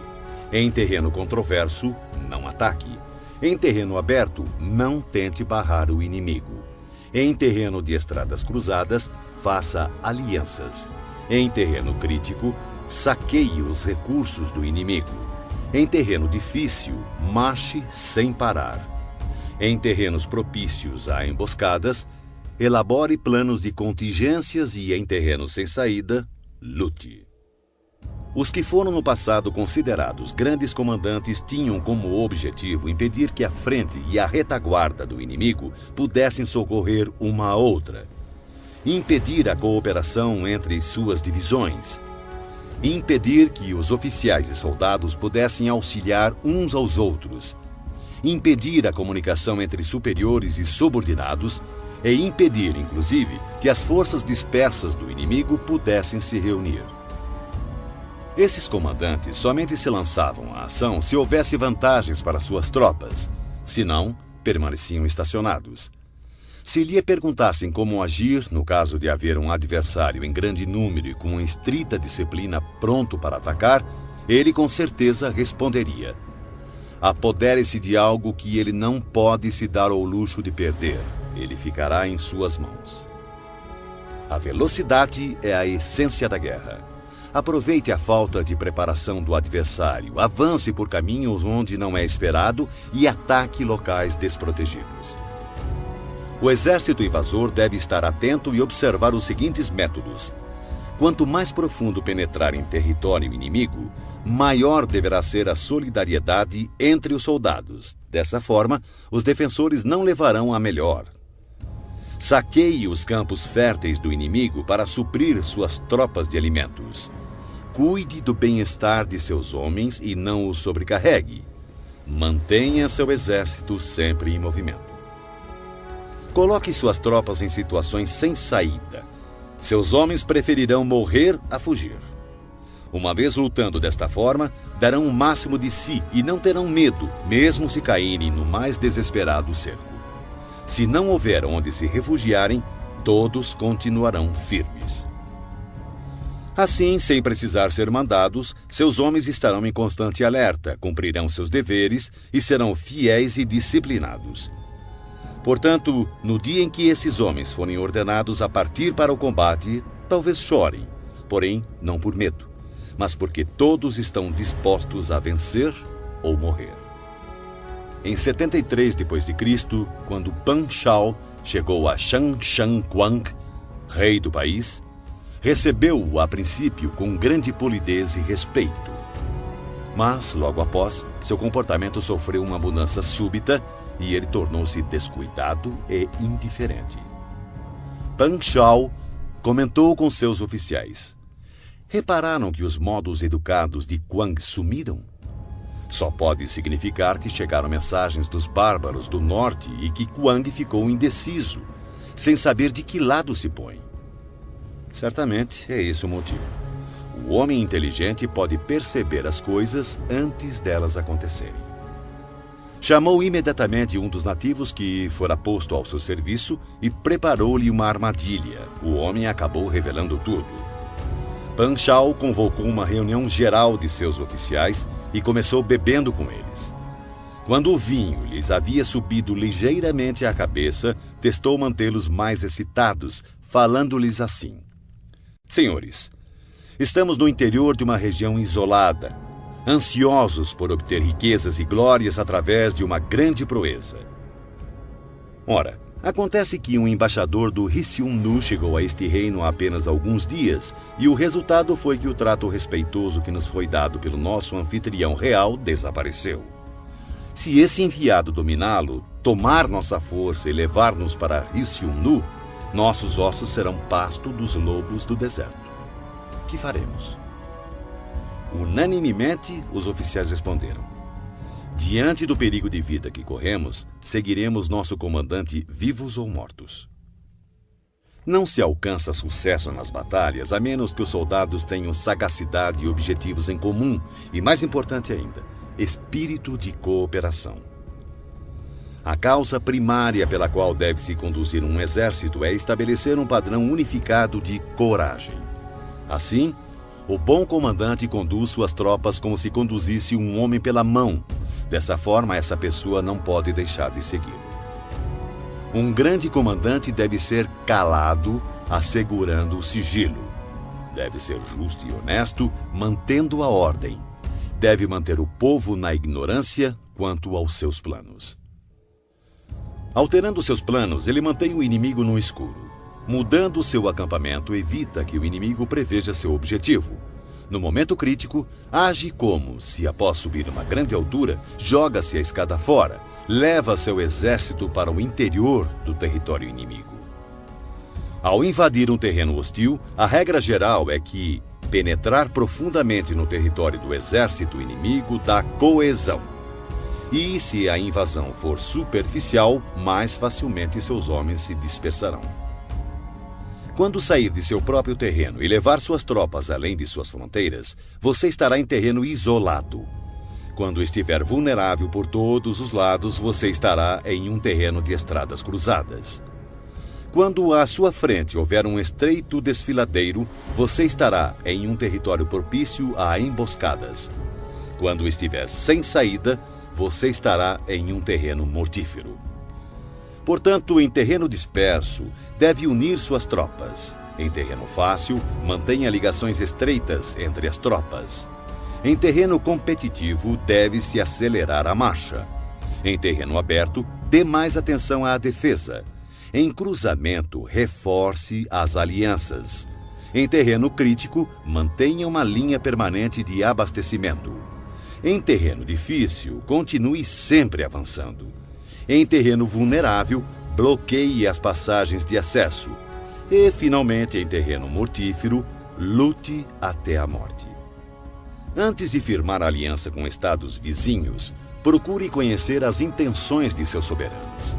Em terreno controverso, não ataque. Em terreno aberto, não tente barrar o inimigo. Em terreno de estradas cruzadas, faça alianças. Em terreno crítico, saqueie os recursos do inimigo. Em terreno difícil, marche sem parar. Em terrenos propícios a emboscadas, elabore planos de contingências e, em terrenos sem saída, lute. Os que foram no passado considerados grandes comandantes tinham como objetivo impedir que a frente e a retaguarda do inimigo pudessem socorrer uma a outra, impedir a cooperação entre suas divisões, impedir que os oficiais e soldados pudessem auxiliar uns aos outros, impedir a comunicação entre superiores e subordinados e impedir, inclusive, que as forças dispersas do inimigo pudessem se reunir. Esses comandantes somente se lançavam à ação se houvesse vantagens para suas tropas, senão, permaneciam estacionados. Se lhe perguntassem como agir no caso de haver um adversário em grande número e com uma estrita disciplina pronto para atacar, ele com certeza responderia: apodere-se de algo que ele não pode se dar ao luxo de perder. Ele ficará em suas mãos. A velocidade é a essência da guerra. Aproveite a falta de preparação do adversário, avance por caminhos onde não é esperado e ataque locais desprotegidos. O exército invasor deve estar atento e observar os seguintes métodos. Quanto mais profundo penetrar em território inimigo, maior deverá ser a solidariedade entre os soldados. Dessa forma, os defensores não levarão a melhor. Saqueie os campos férteis do inimigo para suprir suas tropas de alimentos. Cuide do bem-estar de seus homens e não os sobrecarregue. Mantenha seu exército sempre em movimento. Coloque suas tropas em situações sem saída. Seus homens preferirão morrer a fugir. Uma vez lutando desta forma, darão o máximo de si e não terão medo, mesmo se caírem no mais desesperado cerco. Se não houver onde se refugiarem, todos continuarão firmes. Assim, sem precisar ser mandados, seus homens estarão em constante alerta, cumprirão seus deveres e serão fiéis e disciplinados. Portanto, no dia em que esses homens forem ordenados a partir para o combate, talvez chorem, porém não por medo, mas porque todos estão dispostos a vencer ou morrer. Em 73 d.C., quando Pan Shao chegou a Shanshanquang, rei do país, recebeu-o a princípio com grande polidez e respeito. Mas, logo após, seu comportamento sofreu uma mudança súbita e ele tornou-se descuidado e indiferente. Pan Shao comentou com seus oficiais: repararam que os modos educados de Quang sumiram? Só pode significar que chegaram mensagens dos bárbaros do norte e que Quang ficou indeciso, sem saber de que lado se põe. Certamente é esse o motivo. O homem inteligente pode perceber as coisas antes delas acontecerem. Chamou imediatamente um dos nativos que fora posto ao seu serviço e preparou-lhe uma armadilha. O homem acabou revelando tudo. Pan Shao convocou uma reunião geral de seus oficiais e começou bebendo com eles. Quando o vinho lhes havia subido ligeiramente à cabeça, testou mantê-los mais excitados, falando-lhes assim: senhores, estamos no interior de uma região isolada, ansiosos por obter riquezas e glórias através de uma grande proeza. Ora, acontece que um embaixador do Riciúnu chegou a este reino há apenas alguns dias, e o resultado foi que o trato respeitoso que nos foi dado pelo nosso anfitrião real desapareceu. Se esse enviado dominá-lo, tomar nossa força e levar-nos para Risium-Nu, nossos ossos serão pasto dos lobos do deserto. Que faremos? Unanimemente, os oficiais responderam: diante do perigo de vida que corremos, seguiremos nosso comandante vivos ou mortos. Não se alcança sucesso nas batalhas a menos que os soldados tenham sagacidade e objetivos em comum e, mais importante ainda, espírito de cooperação. A causa primária pela qual deve-se conduzir um exército é estabelecer um padrão unificado de coragem. Assim, o bom comandante conduz suas tropas como se conduzisse um homem pela mão. Dessa forma, essa pessoa não pode deixar de segui-lo. Um grande comandante deve ser calado, assegurando o sigilo. Deve ser justo e honesto, mantendo a ordem. Deve manter o povo na ignorância quanto aos seus planos. Alterando seus planos, ele mantém o inimigo no escuro. Mudando seu acampamento, evita que o inimigo preveja seu objetivo. No momento crítico, age como se, após subir uma grande altura, joga-se a escada fora, leva seu exército para o interior do território inimigo. Ao invadir um terreno hostil, a regra geral é que penetrar profundamente no território do exército inimigo dá coesão. E se a invasão for superficial, mais facilmente seus homens se dispersarão. Quando sair de seu próprio terreno e levar suas tropas além de suas fronteiras, você estará em terreno isolado. Quando estiver vulnerável por todos os lados, você estará em um terreno de estradas cruzadas. Quando à sua frente houver um estreito desfiladeiro, você estará em um território propício a emboscadas. Quando estiver sem saída, você estará em um terreno mortífero. Portanto, em terreno disperso, deve unir suas tropas. Em terreno fácil, mantenha ligações estreitas entre as tropas. Em terreno competitivo, deve-se acelerar a marcha. Em terreno aberto, dê mais atenção à defesa. Em cruzamento, reforce as alianças. Em terreno crítico, mantenha uma linha permanente de abastecimento. Em terreno difícil, continue sempre avançando. Em terreno vulnerável, bloqueie as passagens de acesso. E, finalmente, em terreno mortífero, lute até a morte. Antes de firmar aliança com estados vizinhos, procure conhecer as intenções de seus soberanos.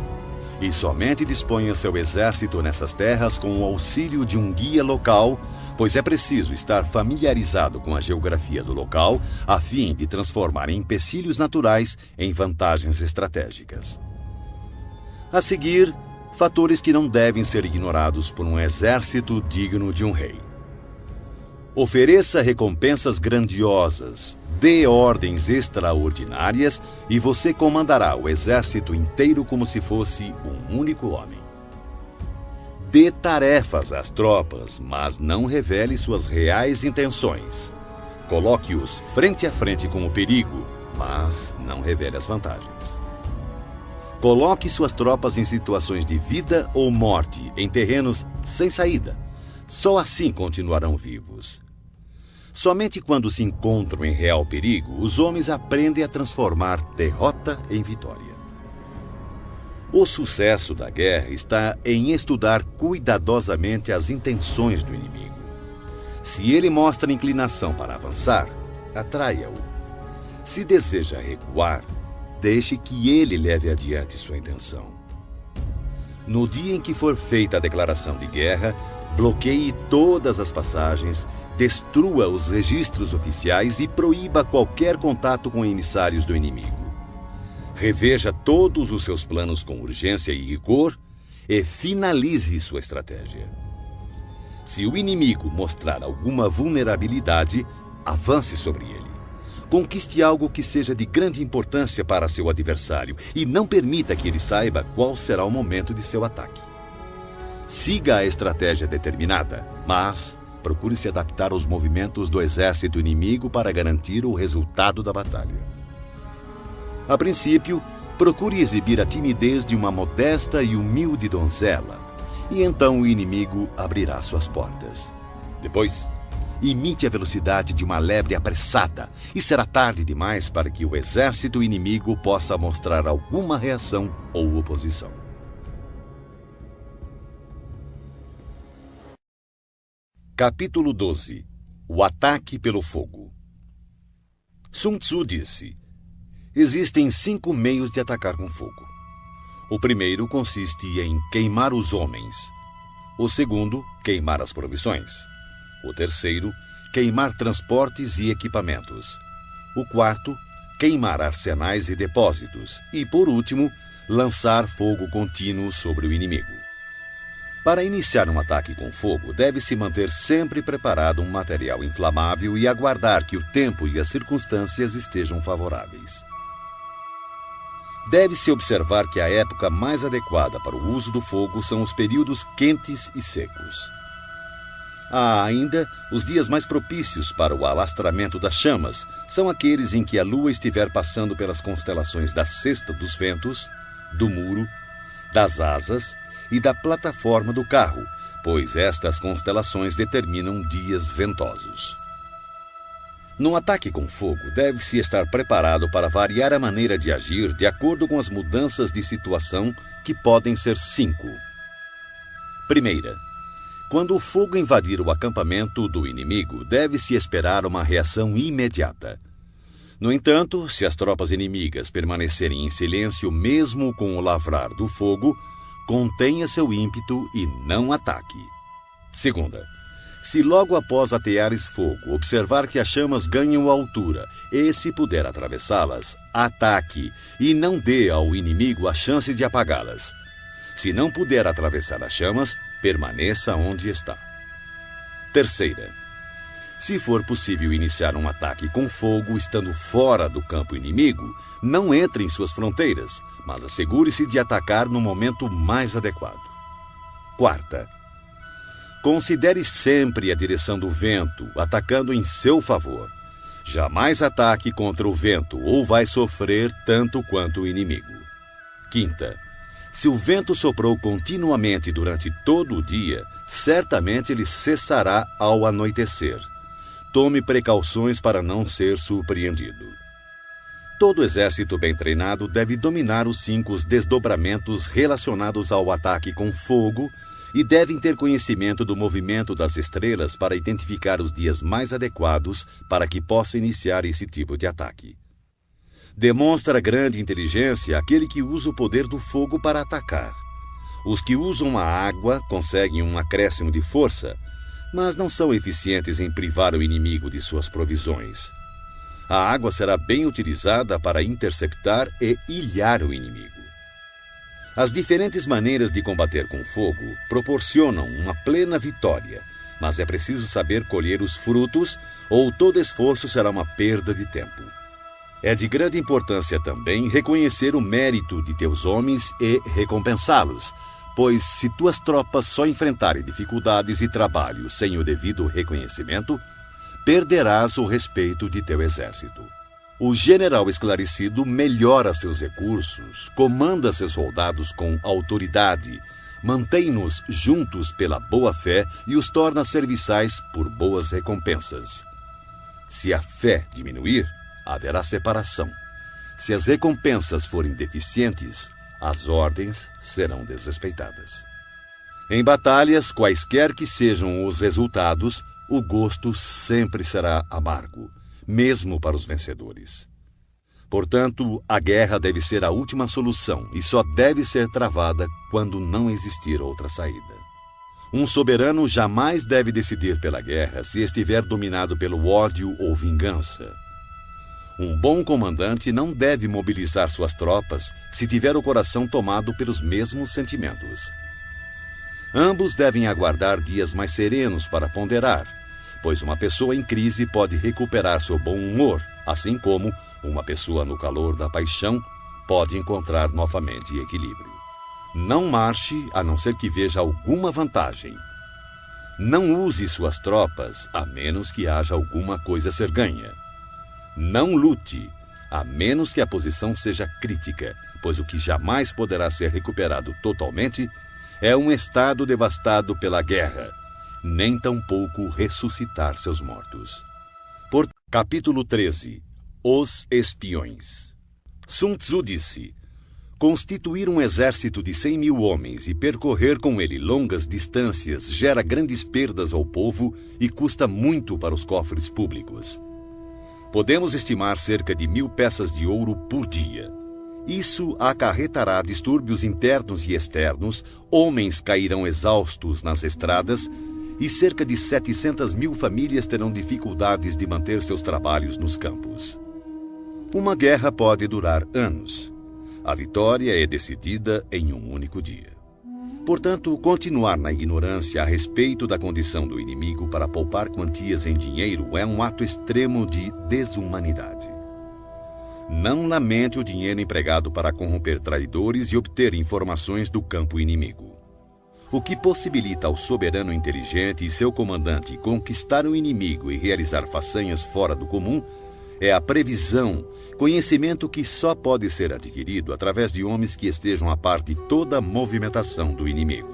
E somente disponha seu exército nessas terras com o auxílio de um guia local, pois é preciso estar familiarizado com a geografia do local a fim de transformar empecilhos naturais em vantagens estratégicas. A seguir, fatores que não devem ser ignorados por um exército digno de um rei. Ofereça recompensas grandiosas, dê ordens extraordinárias e você comandará o exército inteiro como se fosse um único homem. Dê tarefas às tropas, mas não revele suas reais intenções. Coloque-os frente a frente com o perigo, mas não revele as vantagens. Coloque suas tropas em situações de vida ou morte, em terrenos sem saída. Só assim continuarão vivos. Somente quando se encontram em real perigo, os homens aprendem a transformar derrota em vitória. O sucesso da guerra está em estudar cuidadosamente as intenções do inimigo. Se ele mostra inclinação para avançar, atraia-o. Se deseja recuar, deixe que ele leve adiante sua intenção. No dia em que for feita a declaração de guerra, bloqueie todas as passagens, destrua os registros oficiais e proíba qualquer contato com emissários do inimigo. Reveja todos os seus planos com urgência e rigor e finalize sua estratégia. Se o inimigo mostrar alguma vulnerabilidade, avance sobre ele. Conquiste algo que seja de grande importância para seu adversário e não permita que ele saiba qual será o momento de seu ataque. Siga a estratégia determinada, mas procure se adaptar aos movimentos do exército inimigo para garantir o resultado da batalha. A princípio, procure exibir a timidez de uma modesta e humilde donzela, e então o inimigo abrirá suas portas. Depois, imite a velocidade de uma lebre apressada e será tarde demais para que o exército inimigo possa mostrar alguma reação ou oposição. Capítulo 12. O ataque pelo fogo. Sun Tzu disse: existem 5 meios de atacar com fogo. O primeiro consiste em queimar os homens. O segundo, queimar as provisões. O terceiro, queimar transportes e equipamentos. O quarto, queimar arsenais e depósitos. E, por último, lançar fogo contínuo sobre o inimigo. Para iniciar um ataque com fogo, deve-se manter sempre preparado um material inflamável e aguardar que o tempo e as circunstâncias estejam favoráveis. Deve-se observar que a época mais adequada para o uso do fogo são os períodos quentes e secos. Há ainda os dias mais propícios para o alastramento das chamas, são aqueles em que a lua estiver passando pelas constelações da cesta dos ventos, do muro, das asas e da plataforma do carro, pois estas constelações determinam dias ventosos. No ataque com fogo, deve-se estar preparado para variar a maneira de agir de acordo com as mudanças de situação, que podem ser 5. Primeira, quando o fogo invadir o acampamento do inimigo, deve-se esperar uma reação imediata. No entanto, se as tropas inimigas permanecerem em silêncio mesmo com o lavrar do fogo, contenha seu ímpeto e não ataque. Segunda, se logo após ateares fogo observar que as chamas ganham altura e, se puder atravessá-las, ataque e não dê ao inimigo a chance de apagá-las. Se não puder atravessar as chamas, permaneça onde está. Terceira, se for possível iniciar um ataque com fogo estando fora do campo inimigo, não entre em suas fronteiras, mas assegure-se de atacar no momento mais adequado. Quarta, considere sempre a direção do vento, atacando em seu favor. Jamais ataque contra o vento ou vai sofrer tanto quanto o inimigo. Quinta, se o vento soprou continuamente durante todo o dia, certamente ele cessará ao anoitecer. Tome precauções para não ser surpreendido. Todo exército bem treinado deve dominar os 5 desdobramentos relacionados ao ataque com fogo e devem ter conhecimento do movimento das estrelas para identificar os dias mais adequados para que possa iniciar esse tipo de ataque. Demonstra grande inteligência aquele que usa o poder do fogo para atacar. Os que usam a água conseguem um acréscimo de força, mas não são eficientes em privar o inimigo de suas provisões. A água será bem utilizada para interceptar e ilhar o inimigo. As diferentes maneiras de combater com fogo proporcionam uma plena vitória, mas é preciso saber colher os frutos, ou todo esforço será uma perda de tempo. É de grande importância também reconhecer o mérito de teus homens e recompensá-los, pois se tuas tropas só enfrentarem dificuldades e trabalho sem o devido reconhecimento, perderás o respeito de teu exército. O general esclarecido melhora seus recursos, comanda seus soldados com autoridade, mantém-nos juntos pela boa-fé e os torna serviçais por boas recompensas. Se a fé diminuir, haverá separação. Se as recompensas forem deficientes, as ordens serão desrespeitadas. Em batalhas, quaisquer que sejam os resultados, o gosto sempre será amargo, mesmo para os vencedores. Portanto, a guerra deve ser a última solução e só deve ser travada quando não existir outra saída. Um soberano jamais deve decidir pela guerra se estiver dominado pelo ódio ou vingança. Um bom comandante não deve mobilizar suas tropas se tiver o coração tomado pelos mesmos sentimentos. Ambos devem aguardar dias mais serenos para ponderar, pois uma pessoa em crise pode recuperar seu bom humor, assim como uma pessoa no calor da paixão pode encontrar novamente equilíbrio. Não marche a não ser que veja alguma vantagem. Não use suas tropas a menos que haja alguma coisa a ser ganha. Não lute a menos que a posição seja crítica, pois o que jamais poderá ser recuperado totalmente é um estado devastado pela guerra. nem tampouco ressuscitar seus mortos. Capítulo 13. Os espiões. Sun Tzu disse: constituir um exército de 100.000 homens e percorrer com ele longas distâncias gera grandes perdas ao povo e custa muito para os cofres públicos. Podemos estimar cerca de 1.000 peças de ouro por dia. Isso acarretará distúrbios internos e externos, homens cairão exaustos nas estradas e cerca de 700.000 famílias terão dificuldades de manter seus trabalhos nos campos. Uma guerra pode durar anos. A vitória é decidida em um único dia. Portanto, continuar na ignorância a respeito da condição do inimigo para poupar quantias em dinheiro é um ato extremo de desumanidade. Não lamente o dinheiro empregado para corromper traidores e obter informações do campo inimigo. O que possibilita ao soberano inteligente e seu comandante conquistar o inimigo e realizar façanhas fora do comum é a previsão, conhecimento que só pode ser adquirido através de homens que estejam a par de toda a movimentação do inimigo.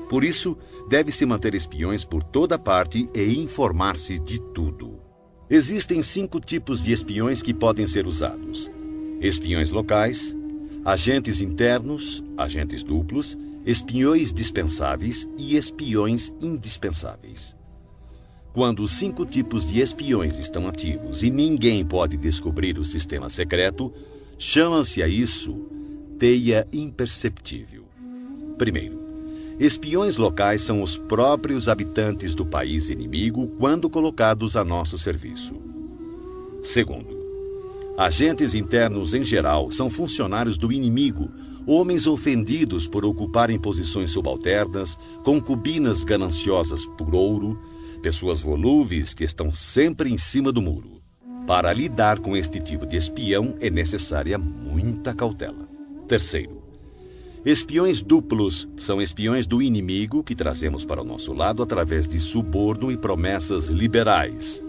Por isso, deve-se manter espiões por toda parte e informar-se de tudo. Existem 5 tipos de espiões que podem ser usados: espiões locais, agentes internos, agentes duplos, espiões dispensáveis e espiões indispensáveis. Quando os 5 tipos de espiões estão ativos e ninguém pode descobrir o sistema secreto, chama-se a isso teia imperceptível. Primeiro, espiões locais são os próprios habitantes do país inimigo quando colocados a nosso serviço. Segundo, agentes internos em geral são funcionários do inimigo, homens ofendidos por ocuparem posições subalternas, concubinas gananciosas por ouro, pessoas volúveis que estão sempre em cima do muro. Para lidar com este tipo de espião é necessária muita cautela. Terceiro, espiões duplos são espiões do inimigo que trazemos para o nosso lado através de suborno e promessas liberais.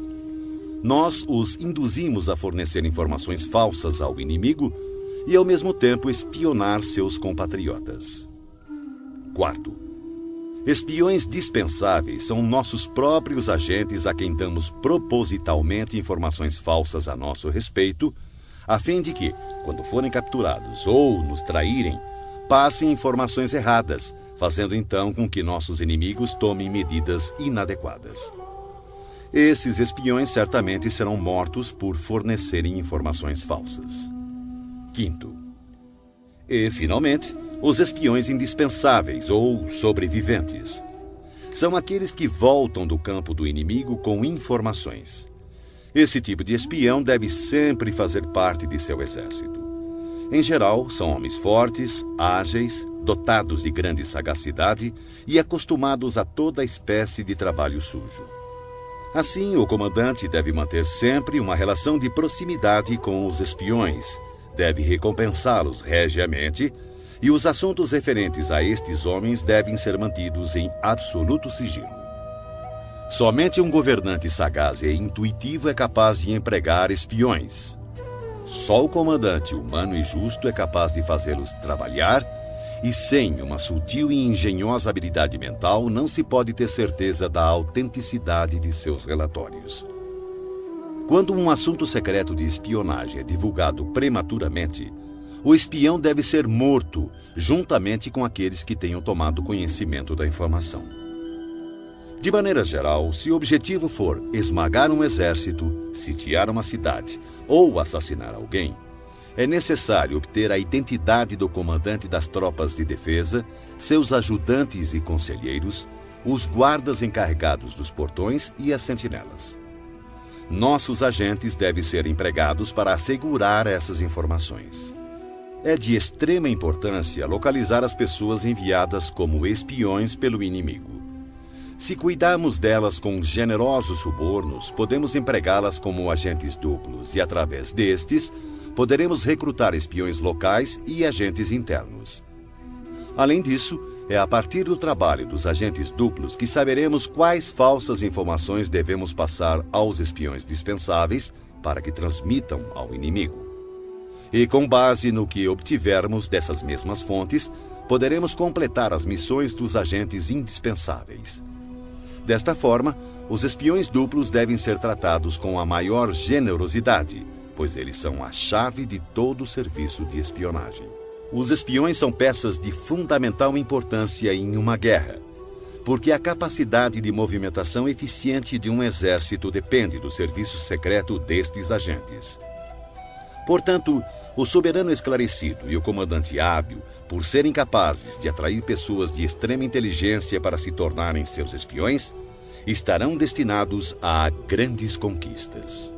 Nós os induzimos a fornecer informações falsas ao inimigo e, ao mesmo tempo, espionar seus compatriotas. Quarto, espiões dispensáveis são nossos próprios agentes a quem damos propositalmente informações falsas a nosso respeito, a fim de que, quando forem capturados ou nos traírem, passem informações erradas, fazendo então com que nossos inimigos tomem medidas inadequadas. Esses espiões certamente serão mortos por fornecerem informações falsas. Quinto, e, finalmente, os espiões indispensáveis ou sobreviventes. São aqueles que voltam do campo do inimigo com informações. Esse tipo de espião deve sempre fazer parte de seu exército. Em geral, são homens fortes, ágeis, dotados de grande sagacidade e acostumados a toda espécie de trabalho sujo. Assim, o comandante deve manter sempre uma relação de proximidade com os espiões, deve recompensá-los regiamente, e os assuntos referentes a estes homens devem ser mantidos em absoluto sigilo. Somente um governante sagaz e intuitivo é capaz de empregar espiões. Só o comandante humano e justo é capaz de fazê-los trabalhar, e sem uma sutil e engenhosa habilidade mental não se pode ter certeza da autenticidade de seus relatórios. Quando um assunto secreto de espionagem é divulgado prematuramente, o espião deve ser morto, juntamente com aqueles que tenham tomado conhecimento da informação. De maneira geral, se o objetivo for esmagar um exército, sitiar uma cidade ou assassinar alguém, é necessário obter a identidade do comandante das tropas de defesa, seus ajudantes e conselheiros, os guardas encarregados dos portões e as sentinelas. Nossos agentes devem ser empregados para assegurar essas informações. É de extrema importância localizar as pessoas enviadas como espiões pelo inimigo. Se cuidarmos delas com generosos subornos, podemos empregá-las como agentes duplos e, através destes, poderemos recrutar espiões locais e agentes internos. Além disso, é a partir do trabalho dos agentes duplos que saberemos quais falsas informações devemos passar aos espiões dispensáveis para que transmitam ao inimigo. E com base no que obtivermos dessas mesmas fontes, poderemos completar as missões dos agentes indispensáveis. Desta forma, os espiões duplos devem ser tratados com a maior generosidade, pois eles são a chave de todo o serviço de espionagem. Os espiões são peças de fundamental importância em uma guerra, porque a capacidade de movimentação eficiente de um exército depende do serviço secreto destes agentes. Portanto, o soberano esclarecido e o comandante hábil, por serem capazes de atrair pessoas de extrema inteligência para se tornarem seus espiões, estarão destinados a grandes conquistas.